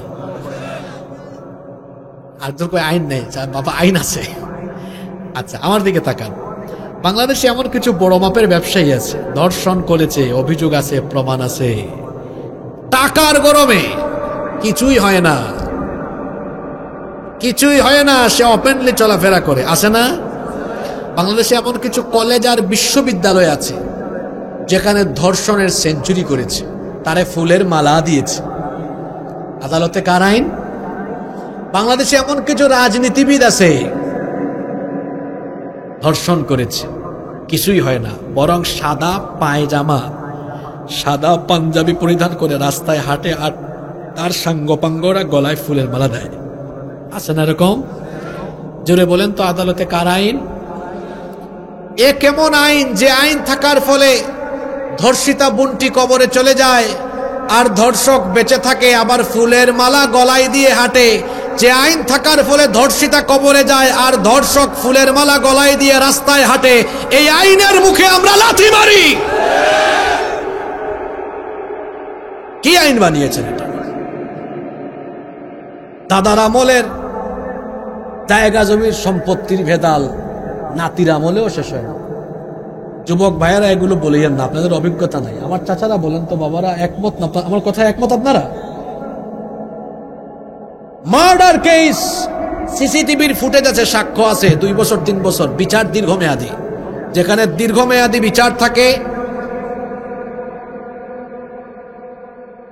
আরেকজন কয় আইন নেই। বাবা, আইন আছে। আচ্ছা, আমার দিকে তাকান। বাংলাদেশে এমন কিছু বড় মাপের ব্যবসায়ী আছে, ধর্ষণ করেছে, অভিযোগ আছে, প্রমাণ আছে, টাকার গরমে কিছুই হয় না, কিছুই হয় না, সে ওপেনলি চলাফেরা করে, আছে না? বাংলাদেশে এমন কিছু কলেজ আর বিশ্ববিদ্যালয় আছে যেখানে ধর্ষণের সেঞ্চুরি করেছে, তারে ফুলের মালা দিয়েছে। আদালতে কার আইন? বাংলাদেশে এমন কিছু রাজনীতিবিদ আছে, ধর্ষণ করেছে, কিছুই হয় না, বরং সাদা পায়জামা, সাদা পাঞ্জাবি পরিধান করে রাস্তায় হাঁটে, আর তার সাঙ্গপাঙ্গরা গলায় ফুলের মালা দেয়। আছে না এরকম? জোরে বলেন তো, আদালতে কার আইন? এ কেমন আইন যে আইন থাকার ফলে ধর্ষিতা বোনটি কবরে চলে যায় আর ধর্ষক বেঁচে থাকে, আবার ফুলের মালা গলায় দিয়ে হাঁটে? যে আইন থাকার ফলে ধর্ষিতা কবরে যায় আর ধর্ষক ফুলের মালা গলায় দিয়ে রাস্তায় হাঁটে, এই আইনের মুখে আমরা লাথি মারি। কি আইন বানিয়েছেন এটা? দাদার আমলের জায়গা জমির সম্পত্তির ভেদাল নাতির আমলেও শেষ হয় না। যুবক ভাইয়েরা এগুলো বলিয়েন না, আপনাদের অভিজ্ঞতা নাই। আমার চাচারা বলেন তো, বাবারা একমত না? আমার কথায় একমত আপনারা? মার্ডার কেস, সিসিটিভির ফুটেজ আছে, সাক্ষ্য আছে, 2 বছর 3 বছর, বিচার দীর্ঘমেয়াদী। যেখানে দীর্ঘমেয়াদী বিচার থাকে,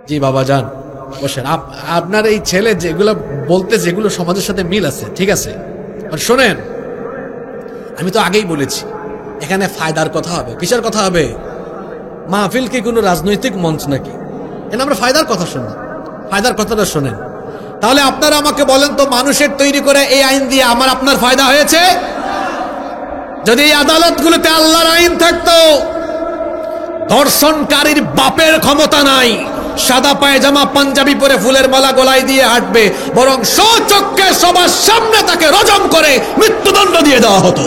জি বাবা যান বসেন, আপনার এই ছেলে যেগুলো বলতে, যেগুলো সমাজের সাথে মিল আছে, ঠিক আছে। আর শোনেন, আমি তো আগেই বলেছি এখানে ফায়দার কথা হবে। কিসের কথা হবে? মাহফিল কি কোনো রাজনৈতিক মঞ্চ নাকি? এখানে আমরা ফায়দার কথা শুনি, ফায়দার কথাটা শোনেন। তাহলে আপনারা আমাকে বলেন তো, মানুষের তৈরি করে এই আইন দিয়ে আমার আপনার ফায়দা হয়েছে? যদি এই আদালতগুলোতে আল্লাহর আইন থাকতো, ধর্ষণকারীর বাপের ক্ষমতা নাই সাদা পায়জামা পাঞ্জাবি পরে ফুলের মালা গলায় দিয়ে হাঁটবে, বরং স্বচক্ষে সবার সামনে তাকে রজম করে মৃত্যুদণ্ড দিয়ে দেওয়া হতো।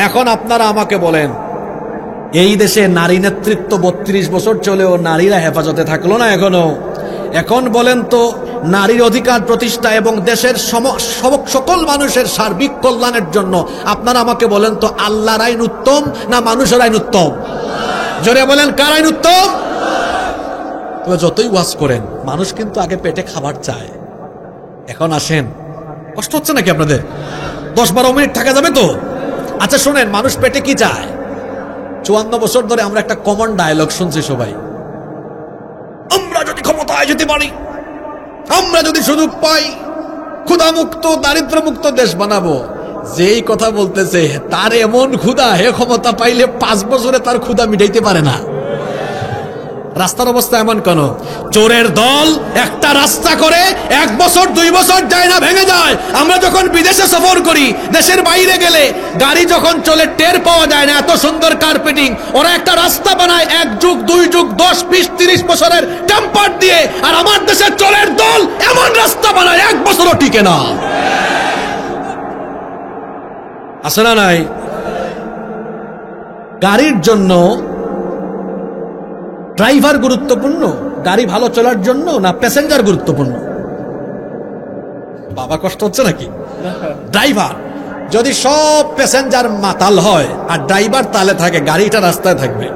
এখন আপনারা আমাকে বলেন, এই দেশে নারী নেতৃত্ব 32 বছর চলেও নারীরা হেফাজতে থাকলো না এখনো। এখন বলেন তো, নারীর অধিকার প্রতিষ্ঠা এবং দেশের সকল মানুষের সার্বিক কল্যাণের জন্য আপনারা আমাকে বলেন তো, আল্লাহর আইন উত্তম না মানুষের আইন উত্তম? জোরে বলেন, কার আইন উত্তম? তবে যতই ওয়াজ করেন, মানুষ কিন্তু আগে পেটে খাবার চায়। এখন আসেন, কষ্ট হচ্ছে নাকি আপনাদের? 10-12 মিনিট থাকা যাবে তো? আচ্ছা শোনেন, মানুষ পেটে কি চায়? 54 বছর ধরে আমরা একটা কমন ডায়লগ শুনছি সবাই, আমরা যদি ক্ষমতায় যেতে পারি, আমরা যদি সুযোগ পাই, ক্ষুধামুক্ত দারিদ্র্যমুক্ত দেশ বানাবো। যেই কথা বলতেছে তার এমন ক্ষুধা, হে ক্ষমতা পাইলে 5 বছরে তার ক্ষুধা মিটাইতে পারে না। রাস্তার অবস্থা এমন কেন? চোরের দল একটা রাস্তা করে 1 বছর 2 বছর যায় না, ভেঙে যায়। আমরা যখন বিদেশে সফর করি, দেশের বাইরে গেলে গাড়ি যখন চলে টের পাওয়া যায় না, এত সুন্দর কার্পেটিং। ওরা একটা রাস্তা বানায় 1 যুগ 2 যুগ 10 20 30 বছরের টেম্পার দিয়ে, আর আমার দেশের চোরের দল এমন রাস্তা বানায় 1 বছরও টিকে না। আছে না নাই? গাড়ির জন্য ড্রাইভার গুরুত্বপূর্ণ, গাড়ি ভালো চলার জন্য, না প্যাসেঞ্জার গুরুত্বপূর্ণ? বাবা কষ্ট হচ্ছে নাকি? ড্রাইভার যদি সব প্যাসেঞ্জার মাতাল হয় আর ড্রাইভার তালে থাকে, গাড়িটা রাস্তায় থাকবে।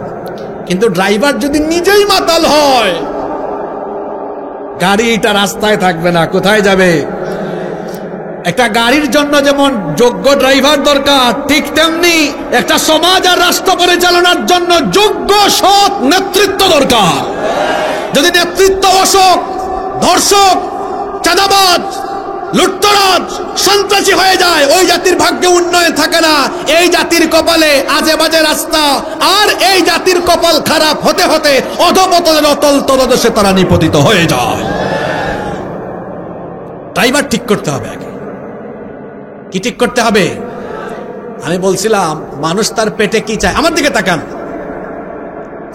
কিন্তু ড্রাইভার যদি নিজেই মাতাল হয়, গাড়িটা রাস্তায় থাকবে না, কোথায় যাবে? একটা গাড়ির জন্য যেমন যোগ্য ড্রাইভার দরকার, ঠিক তেমনি একটা সমাজ আর রাষ্ট্র পরিচালনার জন্য যোগ্য সৎ নেতৃত্ব দরকার। যদি নেতৃত্ব অসৎ, ধর্ষক, চাঁদাবাজ, লুটতরাজ, সন্ত্রাসী হয়ে যায়, ওই জাতির ভাগ্যে উন্নয়ন থাকে না। এই জাতির কপালে আজে বাজে রাস্তা, আর এই জাতির কপাল খারাপ হতে হতে অধপতনের অতল তলদেশে তারা নিপতিত হয়ে যায়। ড্রাইভার ঠিক করতে হবে আগে। কি ঠিক করতে হবে? আমি বলছিলাম, মানুষ তার পেটে কি চায়? আমার দিকে তাকান,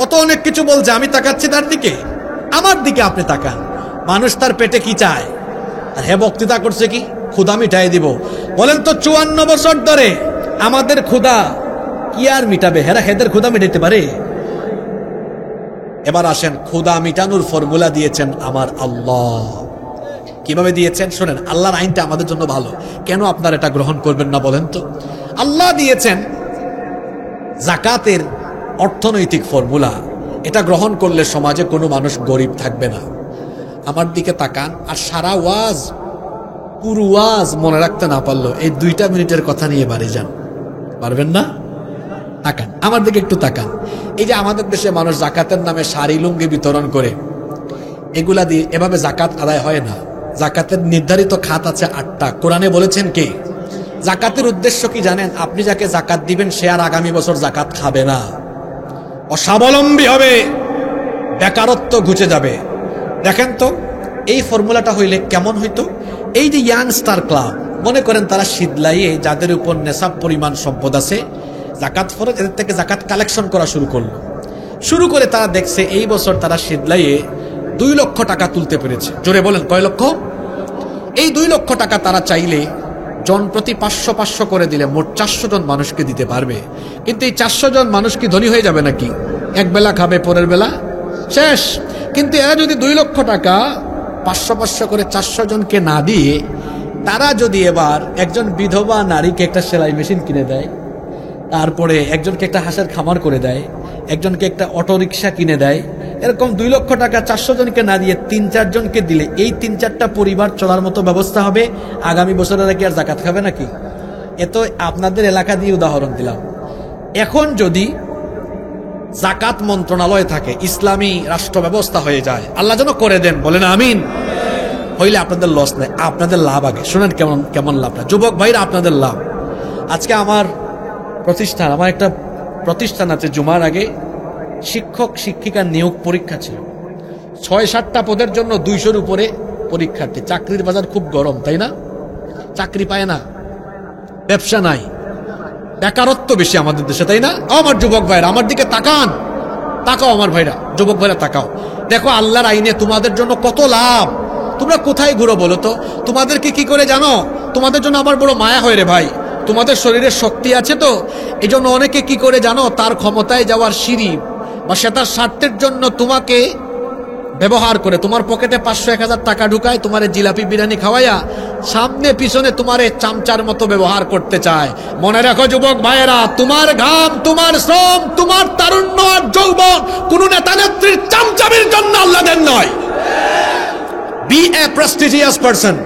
কত অনেক কিছু বলছে, আমি তাকাচ্ছি তার দিকে, আমার দিকে আপনি তাকান। মানুষ তার পেটে কি চায়? আর হে বক্তৃতা করছে কি? ক্ষুধা মিটাই দিব। বলেন তো, 54 বছর ধরে আমাদের ক্ষুধা কি আর মিটাবে? হেরা হেদের ক্ষুধা মিটাইতে পারে? এবার আসেন, ক্ষুধা মিটানোর ফর্মুলা দিয়েছেন আমার আল্লাহ। কিভাবে দিয়েছেন শোনেন। আল্লাহর আইনটা আমাদের জন্য ভালো, কেন আপনারা এটা গ্রহণ করবেন না বলেন তো? আল্লাহ দিয়েছেন যাকাতের অর্থনৈতিক ফর্মুলা। এটা গ্রহণ করলে সমাজে কোনো মানুষ গরিব থাকবে না। আমার দিকে তাকান, আর সারা ওয়াজ, পুরো ওয়াজ মনে রাখতে না পারলো এই 2টা মিনিটের কথা নিয়ে বাড়ি যান, পারবেন না? তাকান, আমার দিকে একটু তাকান। এই যে আমাদের দেশে মানুষ যাকাতের নামে শাড়ি লুঙ্গি বিতরণ করে, এগুলা দিয়ে এভাবে যাকাত আদায় হয় না। যাকাতের নির্ধারিত খাত আছে 8টা। কোরআনে বলেছেন কে? যাকাতের উদ্দেশ্য কি জানেন? আপনি যাকে যাকাত দিবেন সে আর আগামী বছর যাকাত খাবে না, অস্বাবলম্বী হবে, বেকারত্ব ঘুচে যাবে। দেখেন তো, এই ফর্মুলাটা হইলে কেমন হইতো? এই যে ইয়াংস্টার ক্লাব, মনে করেন তারা শীতলাইয়ে যাদের উপর নেশাব পরিমাণ সম্পদ আছে, যাকাত ফরজ, এদের থেকে যাকাত কালেকশন করা শুরু করে তারা দেখছে এই বছর তারা শীতলাইয়ে 2 লক্ষ টাকা তুলতে পেরেছে। জোরে বলেন, কয় লক্ষ? এই 2 লক্ষ টাকা তারা চাইলে জন প্রতি 500 করে দিলে মোট 400 জন মানুষকে দিতে পারবে। কিন্তু এই 400 জন মানুষ কি ধনী হয়ে যাবে নাকি? এক বেলা খাবে, পরের বেলা শেষ। কিন্তু এরা যদি 2 লক্ষ টাকা 500 করে 400 জনকে না দিয়ে তারা যদি এবার একজন বিধবা নারীকে একটা সেলাই মেশিন কিনে দেয়, তারপরে একজনকে একটা হাঁসের খামার করে দেয়, একজনকে একটা অটোরিকশা কিনে দেয়, এরকম 2 লক্ষ টাকা 400 জনকে না দিয়ে 3-4 জনকে দিলে এই 3-4টা পরিবার চলার মতো ব্যবস্থা হবে। আগামী বছরের কি আর জাকাত খাবে নাকি? এ তো আপনাদের এলাকা দিয়ে উদাহরণ দিলাম। এখন যদি জাকাত মন্ত্রণালয় থাকে, ইসলামী রাষ্ট্র ব্যবস্থা হয়ে যায়, আল্লাহ যেন করে দেন, বলেন আমিন। হইলে আপনাদের লস নাই, আপনাদের লাভ। আগে শুনেন কেমন কেমন লাভটা, যুবক ভাইরা, আপনাদের লাভ। আজকে আমার একটা প্রতিষ্ঠান আছে, জুমার আগে শিক্ষক শিক্ষিকা নিয়োগ পরীক্ষা ছিল। 6-7টা পদের জন্য 200-র উপরে পরীক্ষার্থী। চাকরির বাজার খুব গরম, তাই না? চাকরি পায় না, ব্যবসা নাই, বেকারত্ব বেশি আমাদের দেশে, তাই না? আমার যুবক ভাইরা আমার দিকে তাকান, তাকাও আমার ভাইরা, যুবক ভাইরা তাকাও, দেখো আল্লাহর আইনে তোমাদের জন্য কত লাভ। তোমরা কোথায় ঘুরো বলো তো? তোমাদেরকে কি করে জানো? তোমাদের জন্য আমার বড় মায়া হয় রে ভাই। তোমাদের শরীরের শক্তি আছে তো, এই জন্য অনেকে কি করে জানো, তার ক্ষমতায় যাওয়ার সিঁড়ি বা সে তার স্বার্থের জন্য তোমাকে ব্যবহার করে, তোমার পকেটে 500-1000 টাকা ঢুকায়, তোমারে জিলাপি বিরিয়ানি খাওয়াইয়া সামনে পিছনে তোমারে চামচার মতো ব্যবহার করতে চায়। মনে রাখো যুবক ভাইয়েরা, তোমার ঘাম, তোমার শ্রম, তোমার তারুণ্য আর যৌবন কোন নেতা নেত্রীর চামচামির জন্য আল্লাহ দেন নয়। বি এ প্রেস্টিজিয়াস পারসন,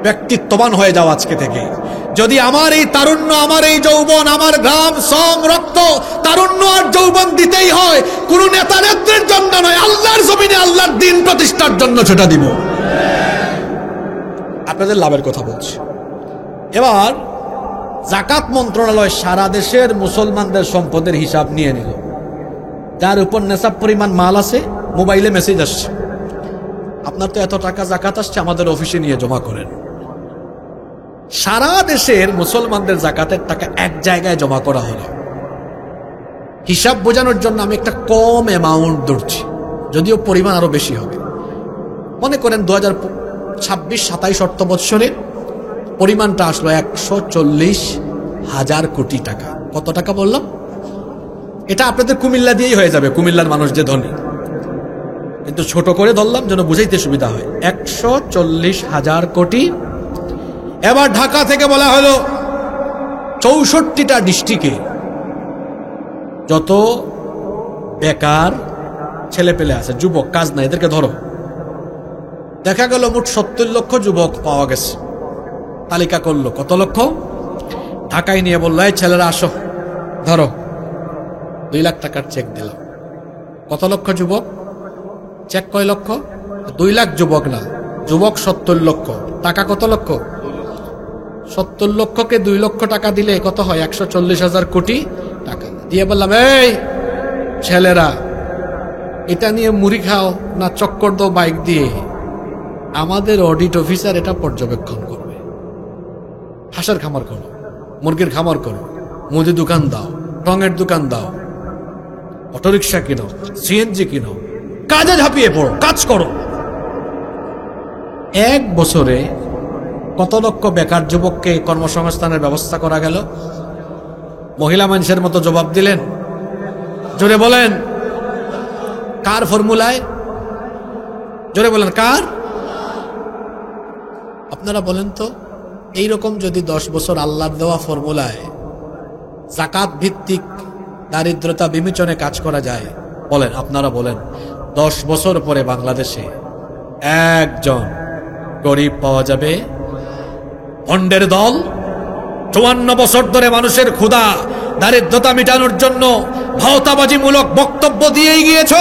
ব্যক্তিত্ববান হয়ে যাও আজকে থেকে। যদি আমার এই তারুণ্য, আমার এই যৌবন, আমার ঘাম, শ্রম, রক্ত, তারুণ্য আর যৌবন দিতেই হয় কোন নেতা নেত্রীর জন্য নয়, আল্লাহর জমিনে আল্লাহর দ্বীন প্রতিষ্ঠার জন্য সেটা দিব। আপনাদের লাভের কথা বলছি। এবার যাকাত মন্ত্রণালয় সারা দেশের মুসলমানদের সম্পদের হিসাব নিয়ে নিল। যার উপর নেশাব পরিমাণ মাল আছে, মোবাইলে মেসেজ আসছে, আপনার তো এত টাকা যাকাত আসছে, আমাদের অফিসে নিয়ে জমা করেন। সারা দেশের মুসলমানদের যাকাতের টাকা এক জায়গায় জমা করা হলো। হিসাব বোঝানোর জন্য আমি একটা কম অ্যামাউন্ট ধরছি, যদিও পরিমাণ আরো বেশি হবে। মনে করেন 2026-27 অর্থ বৎসরে পরিমাণটা আসলো 140,000 কোটি টাকা। কত টাকা বললাম? এটা আপনাদের কুমিল্লা দিয়েই হয়ে যাবে, কুমিল্লার মানুষ যে ধনী, কিন্তু ছোট করে ধরলাম যেন বুঝাইতে সুবিধা হয়। 140,000 কোটি। এবার ঢাকা থেকে বলা হলো 64টা ডিস্ট্রিক্টে যত বেকার ছেলে পেলে আছে, যুবক, কাজ নাই, এদেরকে ধরো। দেখা গেল মোট 70 লক্ষ যুবক পাওয়া গেছে। তালিকা করলো কত লক্ষ, ঢাকায় নিয়ে বললো, এই ছেলেরা আসো, ধরো 2 লাখ টাকার চেক দিলাম। কত লক্ষ যুবক? চেক কয় লক্ষ? 2 লাখ যুবক না, যুবক 70 লক্ষ, টাকা কত লক্ষ? 70 লক্ষকে 2 লক্ষ টাকা দিলে কত হয়? 140,000 কোটি টাকা দিয়ে বললাম, এই ছেলেরা, এটা নিয়ে মুড়ি খাও না চক্কর দাও বাইক দিয়ে, আমাদের অডিট অফিসার এটা পর্যবেক্ষণ করবে। হাঁসের খামার করো, মুরগির খামার করো, মুদি দোকান দাও, রঙের দোকান দাও, অটোরিকশা কিনো, সিএনজি কিনো, কাজে ঝাঁপিয়ে পড়ো, কাজ করো। 1 বছরে কত লক্ষ বেকার যুবককে কর্মসংস্থানের ব্যবস্থা করা গেল? মহিলা মানুষের মতো জবাব দিলেন, জোরে বলেন কার ফর্মুলায়? জোরে বলেন কার? আপনারা বলেন তো, এইরকম যদি 10 বছর আল্লাহর দেওয়া ফর্মুলায় যাকাত ভিত্তিক দারিদ্রতা বিমোচনে কাজ করা যায়, বলেন, আপনারা বলেন, 10 বছর পরে বাংলাদেশে একজন গরিব পাওয়া যাবে? ভণ্ডের দল 54 বছর ধরে মানুষের ক্ষুধা দারিদ্রতা মেটানোর জন্য ভাওতাবাজিমূলক বক্তব্য দিয়েই গিয়েছ,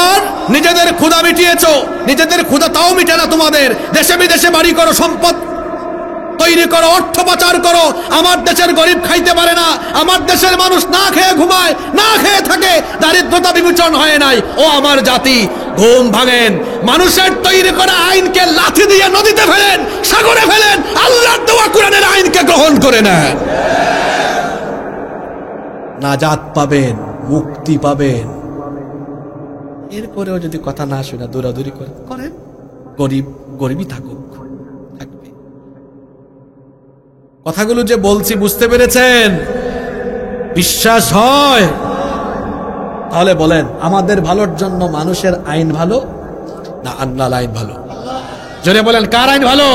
আর নিজেদের ক্ষুধা মিটিয়েছ। নিজেদের ক্ষুধা তাও মিটে না তোমাদের। দেশে বিদেশে বাড়ি করো, সম্পদ তৈরি করো, অর্থ পাচার করো। আমার দেশের গরিব খাইতে পারে না, আমার দেশের মানুষ না খেয়ে ঘুমায়, না খেয়ে থাকে, দারিদ্রতা বিমোচন হয় নাই। ও আমার জাতি, ঘুম ভাঙেন, মানুষের তৈরি করা আইনকে লাথি দিয়ে নদীতে ফেলেন, সাগরে ফেলেন, আল্লাহর দেওয়া কোরআনের আইনকে গ্রহণ করে নেন। নাজাত পাবেন, মুক্তি পাবেন। এরপরেও যদি কথা না শুনে দৌড়াদৌড়ি করেন, গরিব গরিবই থাকুক, থাকবে। কথাগুলো যে বলছি বুঝতে পেরেছেন? বিশ্বাস হয়? তাহলে বলেন, আমাদের ভালোর জন্য মানুষের আইন ভালো না আল্লাহর আইন ভালো? জোরে বলেন, কার আইন ভালো?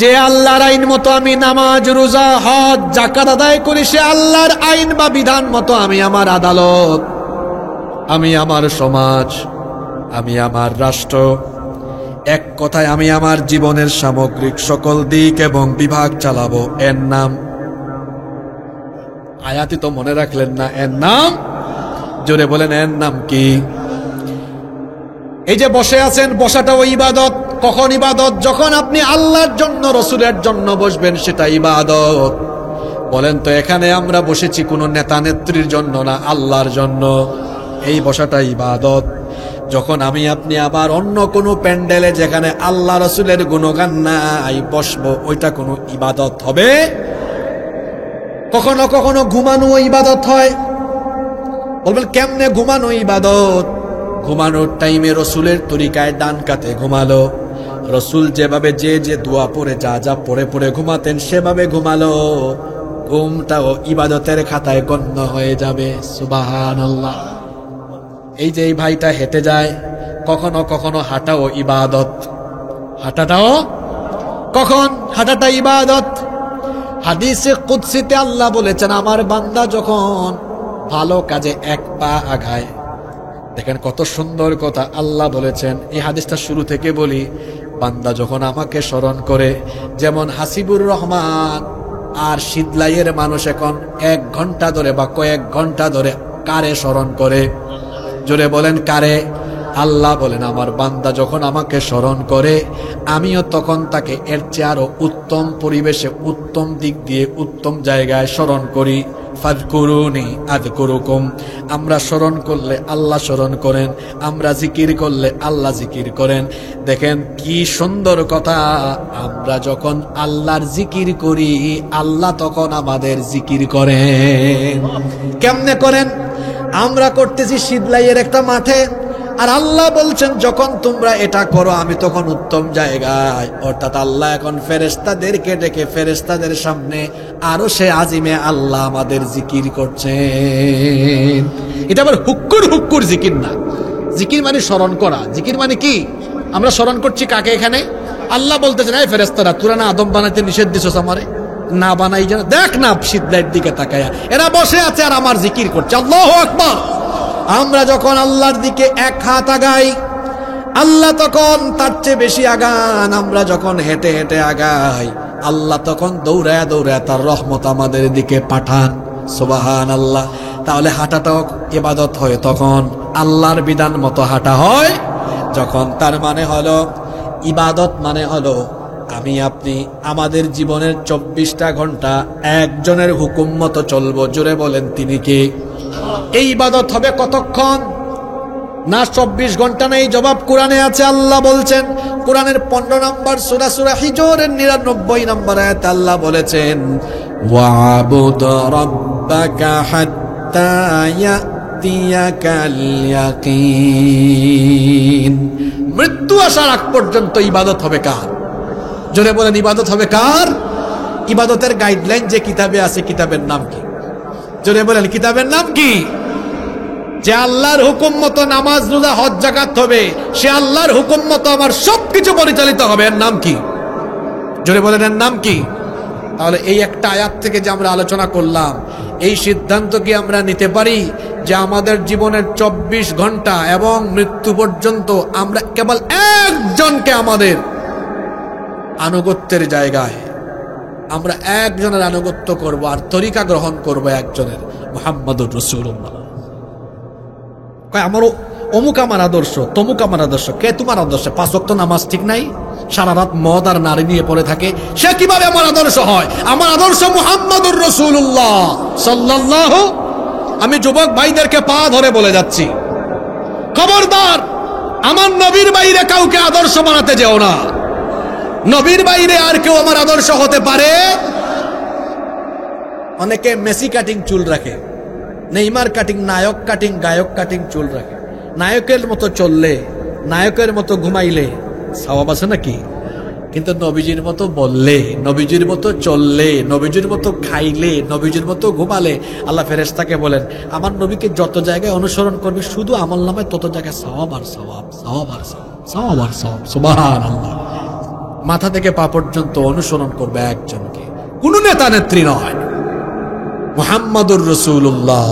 যে আল্লাহর আইন মতো আমি নামাজ রোজা হজ যাকাত আদায় করি, সে আল্লাহর আইন বা বিধান মতো আমি আমার আদালত, আমি আমার সমাজ, আমি আমার রাষ্ট্র, এক কথায় আমি আমার জীবনের সামগ্রিক সকল দিক এবং বিভাগ চালাবো। এর নাম, আয়াতি তো মনে রাখলেন না, এর নাম, জোরে বলেন এর নাম কি? এই যে বসে আছেন, বসাটাও ইবাদত। কখন ইবাদত? যখন আপনি আল্লাহর জন্য, রসুলের জন্য বসবেন, সেটা ইবাদত। বলেন তো, এখানে আমরা বসেছি কোনো নেতা নেত্রীর জন্য না, আল্লাহর জন্য। এই বসাটা ইবাদত। যখন আমি আপনি আবার অন্য কোনো প্যান্ডেলে যেখানে আল্লাহ রসুলের গুণগান নাই বসবো, ওইটা কোনো ইবাদত হবে? কখনো কখনো ঘুমানো ইবাদত হয়। বলবেন কেমনে ঘুমানো ইবাদত? ঘুমানোর টাইমে রসুলের তরিকায় ডান কাতে ঘুমালো, রসুল যেভাবে যে দোয়া পড়ে যা যা পড়ে পড়ে ঘুমাতেন সেভাবে ঘুমালো, ঘুমটাও ইবাদতের খাতায় গণ্য হয়ে যাবে। সুবহানাল্লাহ। এই যে এই ভাইটা হেঁটে যায়, কখনো কখনো হাঁটাও ইবাদত। হাঁটাটাও কখন? হাঁটাটা ইবাদত। হাদিসে কুদসিতে আল্লাহ বলেছেন, আমার বান্দা যখন ভালো কাজে এক পা আগায়, দেখেন কত সুন্দর কথা আল্লাহ বলেছেন। এই হাদিসটা শুরু থেকে বলি, বান্দা যখন আমাকে স্মরণ করে, যেমন হাসিবুর রহমান আর শীতলাইয়ের মানুষ এখন 1 ঘন্টা ধরে বা কয়েক ঘন্টা ধরে কারে স্মরণ করে? জোরে বলেন কারে? আল্লাহ বলেন, আমার বান্দা যখন আমাকে স্মরণ করে, আমিও তখন তাকে এর চেয়ে আরো উত্তম পরিবেশে, উত্তম দিক দিয়ে, উত্তম জায়গায় স্মরণ করি। ফাযকুরুনি আযকুরুকুম। আমরা স্মরণ করলে আল্লাহ স্মরণ করেন, আমরা জিকির করলে আল্লাহ জিকির করেন। দেখেন কি সুন্দর কথা। আমরা যখন আল্লাহর জিকির করি, আল্লাহ তখন আমাদের জিকির করেন। কেমনে করেন? আমরা করতেছি শীতলাইয়ের একটা মাঠে, আর আল্লাহ বলছেন যখন তোমরা এটা করো আমি তখন উত্তম জায়গায়। অর্থাৎ আল্লাহ এখন ফেরেশতাদেরকে ডেকে ফেরেশতাদের সামনে আরো সে আজিমে আল্লাহ আমাদের জিকির করছেন। এটা আবার হুক্কুর হুক্কুর জিকির না। জিকির মানে স্মরণ করা। জিকির মানে কি? আমরা স্মরণ করছি কাকে? এখানে আল্লাহ বলতেছেন, এই ফেরেশতারা, তোরা না আদম বানাইতে নিষেধ দিছস আমারে, না বানাই যেন। দেখ না শীতলাইয়ের দিকে তাকায়া, এরা বসে আছে আর আমার জিকির করছে। আল্লাহু আকবার। আমরা যখন আল্লাহর দিকে এক হাত আগাই, আল্লাহ তখন তার চেয়ে বেশি আগান। আমরা যখন হেঁটে হেঁটে আগাই, আল্লাহ তখন দৌড়ায় দৌড়ায় তার রহমত আমাদের দিকে পাঠান। সুবহানাল্লাহ। তাহলে হাঁটাটাও ইবাদত হয় তখন, আল্লাহর বিধান মতো হাঁটা হয় যখন। তার মানে হলো ইবাদত মানে হলো আমি আপনি আমাদের জীবনের 24টা ঘন্টা একজনের হুকুম মতো চলবো। জোরে বলেন তিনি কে? এই ইবাদত হবে কতক্ষণ? না 24 ঘন্টা নেই, জবাব কোরআনে আছে। আল্লাহ বলছেন, কোরআনের 15 নম্বর সূরা, সূরা হিজরের 99 নম্বর আয়াতে আল্লাহ বলেছেন, ওয়াবুদ রাব্বাকা হাত্তা ইয়াতিয়াকাল ইয়াকিন। মৃত্যু আসার আগ পর্যন্ত ইবাদত হবে কার? জোরে বলেন ইবাদত হবে কার? ইবাদতের গাইডলাইন যে কিতাবে আছে, কিতাবের নাম কি? জোরে বলেন কিতাবের নাম কি? যে আল্লাহর হুকুম মতো নামাজ রোজা হজ যাকাত হবে, সে আল্লাহর হুকুম মতো আমার সবকিছু পরিচালিত হবে। এর নাম কি? জোরে বলেন এর নাম কি? তাহলে এই একটা আয়াত থেকে যে আমরা আলোচনা করলাম, এই সিদ্ধান্ত কি আমরা নিতে পারি যে আমাদের জীবনের 24 ঘন্টা এবং মৃত্যু পর্যন্ত আমরা কেবল একজনকে আমাদের আনুগত্যের জায়গায় আমরা একজনের আনুগত্য করব আর তরিকা গ্রহণ করব একজনের, মুহাম্মদুর রাসূলুল্লাহ। কয় আমারও অমুক আমার আদর্শ, তমুক আমার আদর্শ। কে তোমার আদর্শ? 5 ওয়াক্ত নামাজ ঠিক নাই, সারা রাত মদ আর নারী নিয়ে পড়ে থাকে, সে কিভাবে আমার আদর্শ হয়? আমার আদর্শ মুহাম্মদুর রাসূলুল্লাহ সাল্লাল্লাহু। আমি যুবক ভাইদেরকে পা ধরে বলে যাচ্ছি, খবরদার আমার নবীর বাইরে কাউকে আদর্শ বানাতে যেও না। নবীর বাইরে আর কেউ আমার আদর্শ হতে পারে? অনেকে মেসি কাটিং চুল রাখে, নেইমার কাটিং, নায়ক কাটিং, গায়ক কাটিং চুল রাখে। নায়কের মতো চললে, নায়কের মতো ঘুমাইলে সওয়াব আছে নাকি? কিন্তু নবীজির মতো বললে, নবীজির মতো চললে, নবীজির মতো খাইলে, নবীজির মতো ঘুমালে, আল্লাহ ফেরেশতাকে বলেন আমার নবীকে যত জায়গায় অনুসরণ করবে শুধু আমল নামায় তত জায়গায় সওয়াব আর সওয়াব, সওয়াব আর সওয়াব, সওয়াব আর সওয়াব। সুবহানাল্লাহ। মাথা থেকে পা পর্যন্ত অনুসরণ করবে একজনকে, কোন নেতা নেত্রী নয়, মুহাম্মাদুর রাসূলুল্লাহ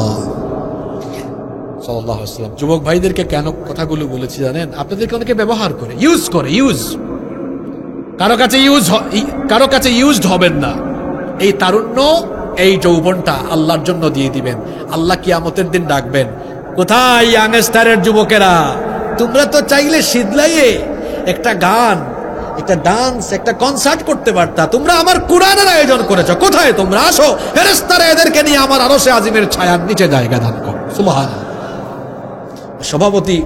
সাল্লাল্লাহু আলাইহি ওয়াসাল্লাম। যুবক ভাইদেরকে কেন কথাগুলো বলেছি জানেন? আপনাদেরকে অনেকে ব্যবহার করে, ইউজ করে, কারো কাছে ইউজড হবেন না। এই তারুণ্য, এই যৌবনটা আল্লাহর জন্য দিয়ে দিবেন। আল্লাহ কিয়ামতের দিন ডাকবেন, কোথায় ইয়াংস্টারের যুবকেরা? তোমরা তো চাইলে শীতলাইয়ে একটা গান, একটা ডান্স, একটা কনসার্ট করতে পারতা, তোমরা আমার কুরআনের আয়োজন করেছো, কোথায় তোমরা? আসো, ফেরেশতারা এদেরকে নিয়ে আমার আরশে আজিমের ছায়ার নিচে জায়গা দান করো। সুবহানাল্লাহ। সভাপতি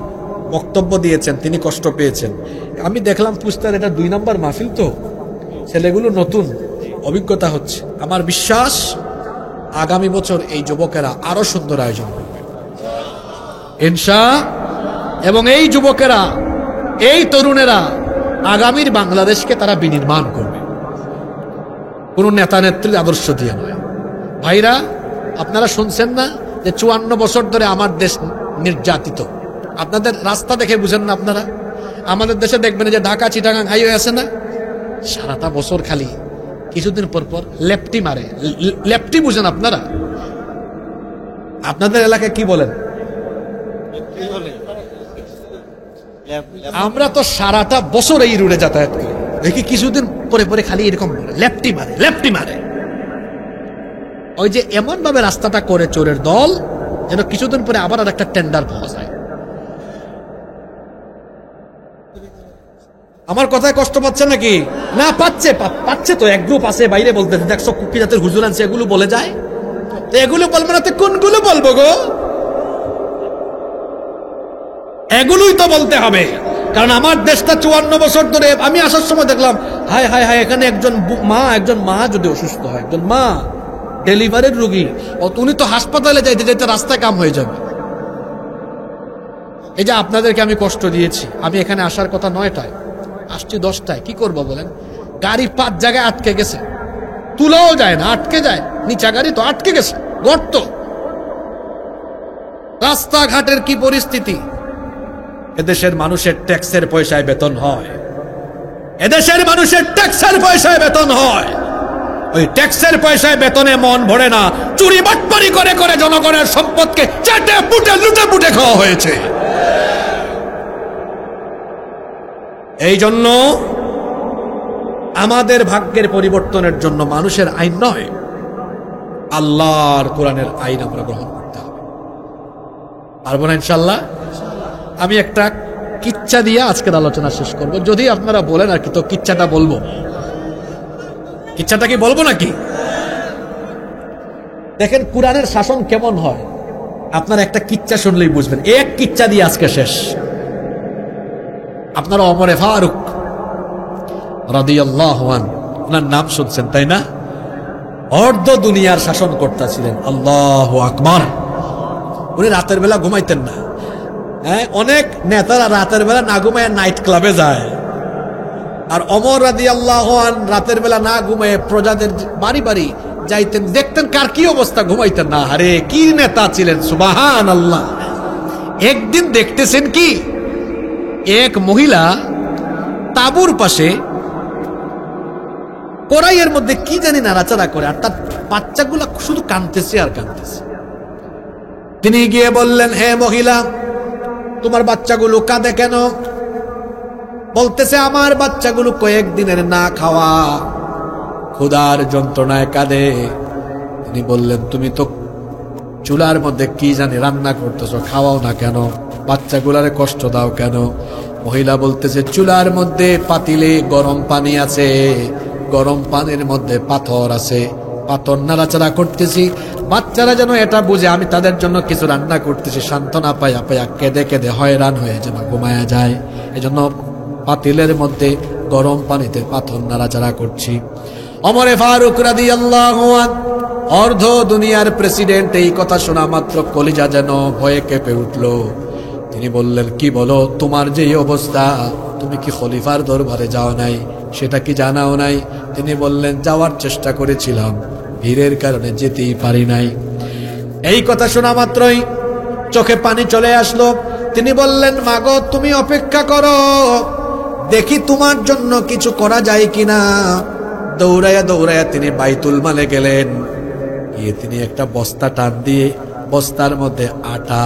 বক্তব্য দিয়েছেন, তিনি কষ্ট পেয়েছেন। আমি দেখলাম পুস্তার এটা 2 নম্বর মাহফিল, তো ছেলেগুলো নতুন, অভিজ্ঞতা হচ্ছে। আমার বিশ্বাস আগামী বছর এই যুবকেরা আরো সুন্দর আয়োজন করবে ইনশাআল্লাহ। এবং এই যুবকেরা, এই তরুণেরা আগামীর বাংলাদেশকে তারা বিনির্মাণ করবে, কোন নেতা নেত্রীর আদর্শ দিয়ে নয়। ভাইরা, আপনারা শুনছেন না যে 54 বছর ধরে আমার দেশ নির্যাতিত? আপনাদের রাস্তা দেখে বুঝেন না আপনারা? আমাদের দেশে দেখবেন যে ঢাকা চিটাগাং হাইওয়ে আছে না, সারাটা বছর খালি কিছুদিন পর পর লেফটি মারে। লেফটি বুঝেন আপনারা? আপনাদের এলাকায় কি বলেন? আমরা তো সারাটা বছর এই রুটে যাতায়াত করি, দেখি কিছুদিন পরে পরে খালি এরকম লেফটি মারে। ওই যে এমন ভাবে রাস্তাটা করে চোরের দল, যেন কিছুদিন পরে আবার আর একটা টেন্ডার পাওয়া যায়। আমার কথায় কষ্ট পাচ্ছে নাকি? না, পাচ্ছে তো। এক গ্রুপ আছে বাইরে বলতে, দেখছো কুকি জাতের হুজুর আনছে, এগুলো বলে যায়। তো এগুলো বলবো না তো কোনগুলো বলবো গো? এগুলোই তো বলতে হবে, কারণ আমার দেশটা 54 বছর ধরে। আমি আসার সময় দেখলাম, হায় হায় হায়, এখানে একজন মা যদি অসুস্থ হয়, একজন মা ডেলিভারির রোগী, উনি তো হাসপাতালে যাইতে যাইতে রাস্তায় কাম হয়ে যাবে। এই যে আপনাদেরকে আমি কষ্ট দিয়েছি, আমি এখানে আসার কথা 9টায়, আসছি 10টায়। কি করবো বলেন? গাড়ি 5 জায়গায় আটকে গেছে, তুলাও যায় না, আটকে যায়। নিচা গাড়ি তো আটকে গেছে, গর্ত। রাস্তাঘাটের কি পরিস্থিতি! এদেশের মানুষের ট্যাক্সের পয়সায় বেতন হয়, এদেশের মানুষের ট্যাক্সের পয়সায় বেতন হয়। ওই ট্যাক্সের পয়সায় বেতনে মন ভরে না, চুরি বাটপারি করে করে জনগণের সম্পদকে চেটে পুটে লুটে পুটে খাওয়া হয়েছে। এই জন্য আমাদের ভাগ্যের পরিবর্তনের জন্য মানুষের আইন নয়, আল্লাহর কোরআনের আইন আমরা গ্রহণ করতে হবে। পারবো না ইনশাল্লাহ? আমি একটা কিচ্ছা দিয়ে আজকের আলোচনা শেষ করব, যদি আপনারা বলেন আর কি, তো কিচ্ছাটা বলবো। কিচ্ছাটা কি বলবো নাকি? দেখেন কোরআনের শাসন কেমন হয়, আপনারা একটা কিচ্ছা শুনলেই বুঝবেন। এক কিচ্ছা দিয়ে আজকে শেষ। আপনারা ওমরে ফারুক রাদিয়াল্লাহু আনহু, ওনার নাম শুনছেন তাই না? অর্ধ দুনিয়ার শাসন কর্তা ছিলেন। আল্লাহু আকবার। উনি রাতের বেলা ঘুমাইতেন না। হ্যাঁ, অনেক নেতারা রাতের বেলা না ঘুমায় নাইট ক্লাবে যায়, আর ওমর রাদিয়াল্লাহু আনহু রাতের বেলা না ঘুমায় প্রজাদের বাড়ি বাড়ি যাইতেন, দেখতেন কার কি অবস্থা, ঘুমাইতেন না। আরে কি নেতা ছিলেন, সুবহানাল্লাহ। একদিন দেখতেছেন কি, এক মহিলা তাঁবুর পাশে কড়াইয়ের মধ্যে কি জানি নাড়াচাড়া করে, আর তার বাচ্চাগুলা শুধু কাঁদতেছে আর কাঁদতেছে। তিনি গিয়ে বললেন, হে মহিলা, তোমার বাচ্চাগুলো কাঁদে কেন? বলতেছে, আমার বাচ্চাগুলো কয়েকদিনের না খাওয়া, ক্ষুধার যন্ত্রণায় কাঁদে। তিনি বললেন, তুমি তো চুলার মধ্যে কি জানি রান্না করতেছো, খাওয়াও না কেন? বাচ্চাগুলারে কষ্ট দাও কেন? মহিলা বলতেছে, চুলার মধ্যে পাতিলে গরম পানি আছে, গরম পানির মধ্যে পাথর আছে, পাথর নাড়াচাড়া করতেছি। বাচ্চারা যেন এটা বুঝে আমি তাদের জন্য কিছু রান্না করতেছি, সান্ত্বনা পাইয়া পাইয়া কেঁদে কেঁদে হয়রান হয়ে যেন ঘুমায়া যায়, এজন্য পাতিলের মধ্যে গরম পানিতে পাথর নাড়াচাড়া করছি। ওমরে ফারুক রাদিয়াল্লাহু আনহু, অর্ধ দুনিয়ার প্রেসিডেন্ট, এই কথা শোনা মাত্র কলিজা যেন ভয়ে কেঁপে উঠল। তিনি বললেন, কি বলো, তোমার যে অবস্থা, তুমি কি খলিফার দরবারে যাও নাই? সেটা কি জানাও নাই? তিনি বললেন, যাওয়ার চেষ্টা করেছিলাম, ভিড়ের কারণে যেতেই পারি নাই। এই কথা শোনা মাত্রই চোখে পানি চলে আসলো। তিনি বললেন, মাগো তুমি অপেক্ষা করো, দেখি তোমার জন্য কিছু করা যায় কিনা। দৌড়াইয়া দৌড়াইয়া তিনি বাইতুল মালে গেলেন, গিয়ে তিনি একটা বস্তা টান দিয়ে বস্তার মধ্যে আটা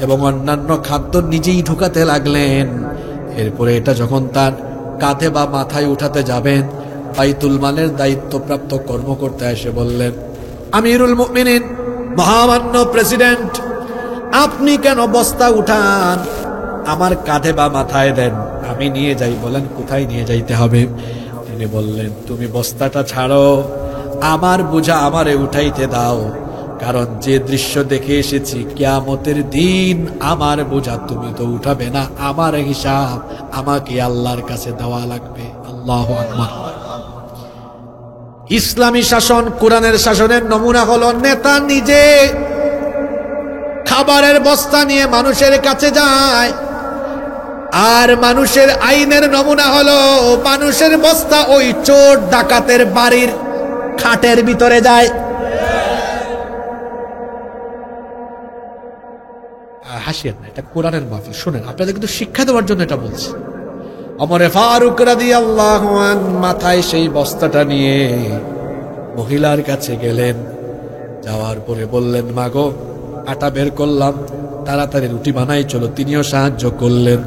এবং অন্যান্য খাদ্য নিজেই ঢুকাতে লাগলেন। এরপরে এটা যখন তার কাঁধে বা মাথায় উঠাতে যাবেন, বাইতুল মালের দায়িত্বপ্রাপ্ত কর্মকর্তা এসে বললেন, আমিরুল মুমিনিন, মহামান্য প্রেসিডেন্ট, আপনি কেন বস্তা উঠান? আমার কাঁধে বা মাথায় দেন, আমি নিয়ে যাই। বলেন কোথায় নিয়ে যাইতে হবে? তিনি বললেন, তুমি বস্তাটা ছাড়ো, আমার বোঝা আমারে উঠাইতে দাও, কারণ যে দৃশ্য দেখে এসেছি কিয়ামতের দিন আমার বোঝা তুমি তো উঠাবে না, আমার হিসাব আমাকে আল্লাহর কাছে দেওয়া লাগবে। আল্লাহু আকবার। ইসলামী শাসন, কোরআনের শাসনের নমুনা হলো নেতা নিজে খাবারের বস্তা নিয়ে মানুষের কাছে যায়, আর মানুষের আইনের নমুনা হলো মানুষের বস্তা ওই চোর ডাকাতের বাড়ির খাটের ভিতরে যায়। হাসিয়েন না, এটা কোরআনের মাহফিল, শুনেন, আপনাদের কিন্তু শিক্ষা দেওয়ার জন্য এটা বলছি। ওমর ফারুক রাদিয়াল্লাহু আনহু মাথায় সেই বস্তাটা নিয়ে মহিলার কাছে গেলেন। যাওয়ার পরে বললেন, মাগো, আটা বের করলাম, তাড়াতাড়ি রুটি বানাই চলো। তিনিও সাহায্য করলেন,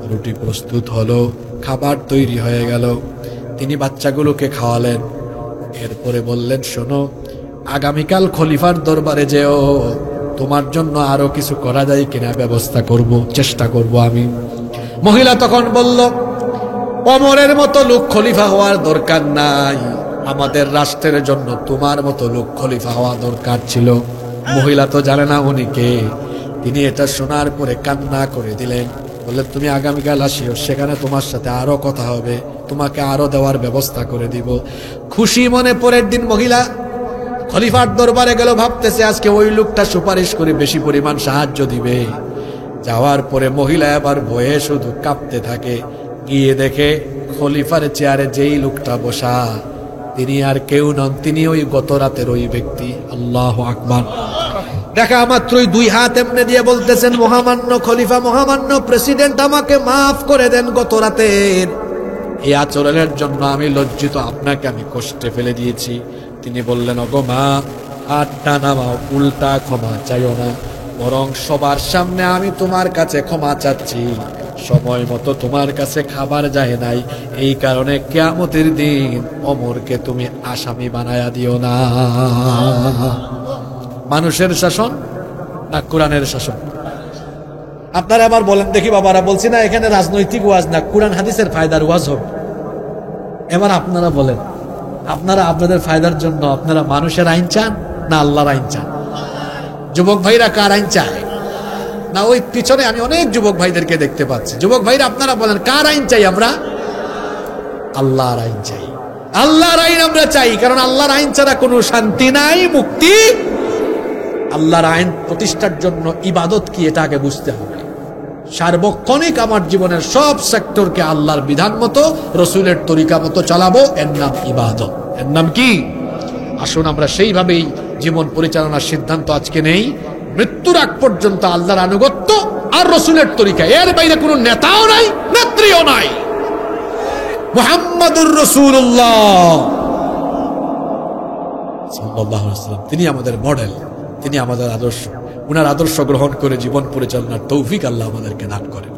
রুটি প্রস্তুত হলো, খাবার তৈরি হয়ে গেল, তিনি বাচ্চাগুলোকে খাওয়ালেন। এরপরে বললেন, শোনো, আগামীকাল খলিফার দরবারে যেও, তোমার জন্য আরো কিছু করা যায় কিনা ব্যবস্থা করব, চেষ্টা করব আমি। মহিলা তখন বলল, ওমরের মতো লোক খলিফা হওয়ার দরকার নাই, আমাদের রাষ্ট্রের জন্য তোমার মতো লোক খলিফা হওয়া দরকার ছিল। মহিলা তো জানে না উনি কে। তিনি এটা শোনার পরে কান্না করে দিলেন, বললেন, তুমি আগামীকাল আসিও, সেখানে তোমার সাথে আরো কথা হবে, তোমাকে আরো দেওয়ার ব্যবস্থা করে দিব। খুশি মনে পরের দিন মহিলা খলিফার দরবারে গেল, ভাবতেছে আজকে ওই লোকটা সুপারিশ করে বেশি পরিমাণ সাহায্য দিবে। যাওয়ার পরে মহিলা এবার ভয়ে শুধু কাঁপতে থাকে। গিয়ে দেখে খলিফার চেয়ারে যেই লোকটা বসা, তিনি আর কেউ নন, তিনি ওই গত রাতের ওই ব্যক্তি। আল্লাহু আকবার। দেখা মাত্রই দুই হাত এমনি দিয়ে বলতেছেন, মহামান্য খলিফা, মহামান্য প্রেসিডেন্ট, আমাকে মাফ করে দেন, গত রাতের এই আচরণের জন্য আমি লজ্জিত, আপনাকে আমি কষ্টে ফেলে দিয়েছি। তিনি বললেন, ওগো মা, হাতটা নামাও, উল্টা ক্ষমা চাইও না, বরং সবার সামনে আমি তোমার কাছে ক্ষমা চাচ্ছি, সময় মতো তোমার কাছে খাবার যায় নাই, এই কারণে কিয়ামতের দিন ওমরকে তুমি আসামি বানায়া দিও না। মানুষের শাসন না কোরআনের শাসন? আপনারা আবার বলেন দেখি বাবারা, বলছি না এখানে রাজনৈতিক ওয়াজ না, কোরআন হাদিসের ফায়দার ওয়াজ হবে। এবার আপনারা বলেন, আপনারা আপনাদের ফায়দার জন্য আপনারা মানুষের আইন চান না আল্লাহর আইন চান? যুবক ভাইরা কার আইন চায়? না ওই পিছনে আমি অনেক যুবক ভাইদেরকে দেখতে পাচ্ছি। যুবক ভাইরা আপনারা বলেন, কার আইন চাই আমরা? আল্লাহর আইন চাই। আল্লাহর আইন আমরা চাই, কারণ আল্লাহর আইন ছাড়া কোনো শান্তি নাই, মুক্তি। আল্লাহর আইন প্রতিষ্ঠার জন্য ইবাদত কি এটা আগে বুঝতে হবে। সার্বক্ষণিক আমার জীবনের সব সেক্টরকে আল্লাহর বিধান মতো, রসুলের তরিকা মতো চালাবো, এর নাম ইবাদত। এর নাম কি? আসুন আমরা সেইভাবেই জীবন পরিচালনার সিদ্ধান্ত আজকে নেই। মৃত্যুর আগ পর্যন্ত আল্লাহর আনুগত্য আর রসুলের তরিকা, এর বাইরে কোনো নেতাও নাই, নেত্রীও নাই। মুহাম্মাদুর রাসূলুল্লাহ সাল্লাল্লাহু আলাইহি ওয়াসাল্লাম, তিনি আমাদের মডেল, তিনি আমাদের আদর্শ। উনার আদর্শ গ্রহণ করে জীবন পরিচালনার তৌফিক আল্লাহ আমাদেরকে দান করেন।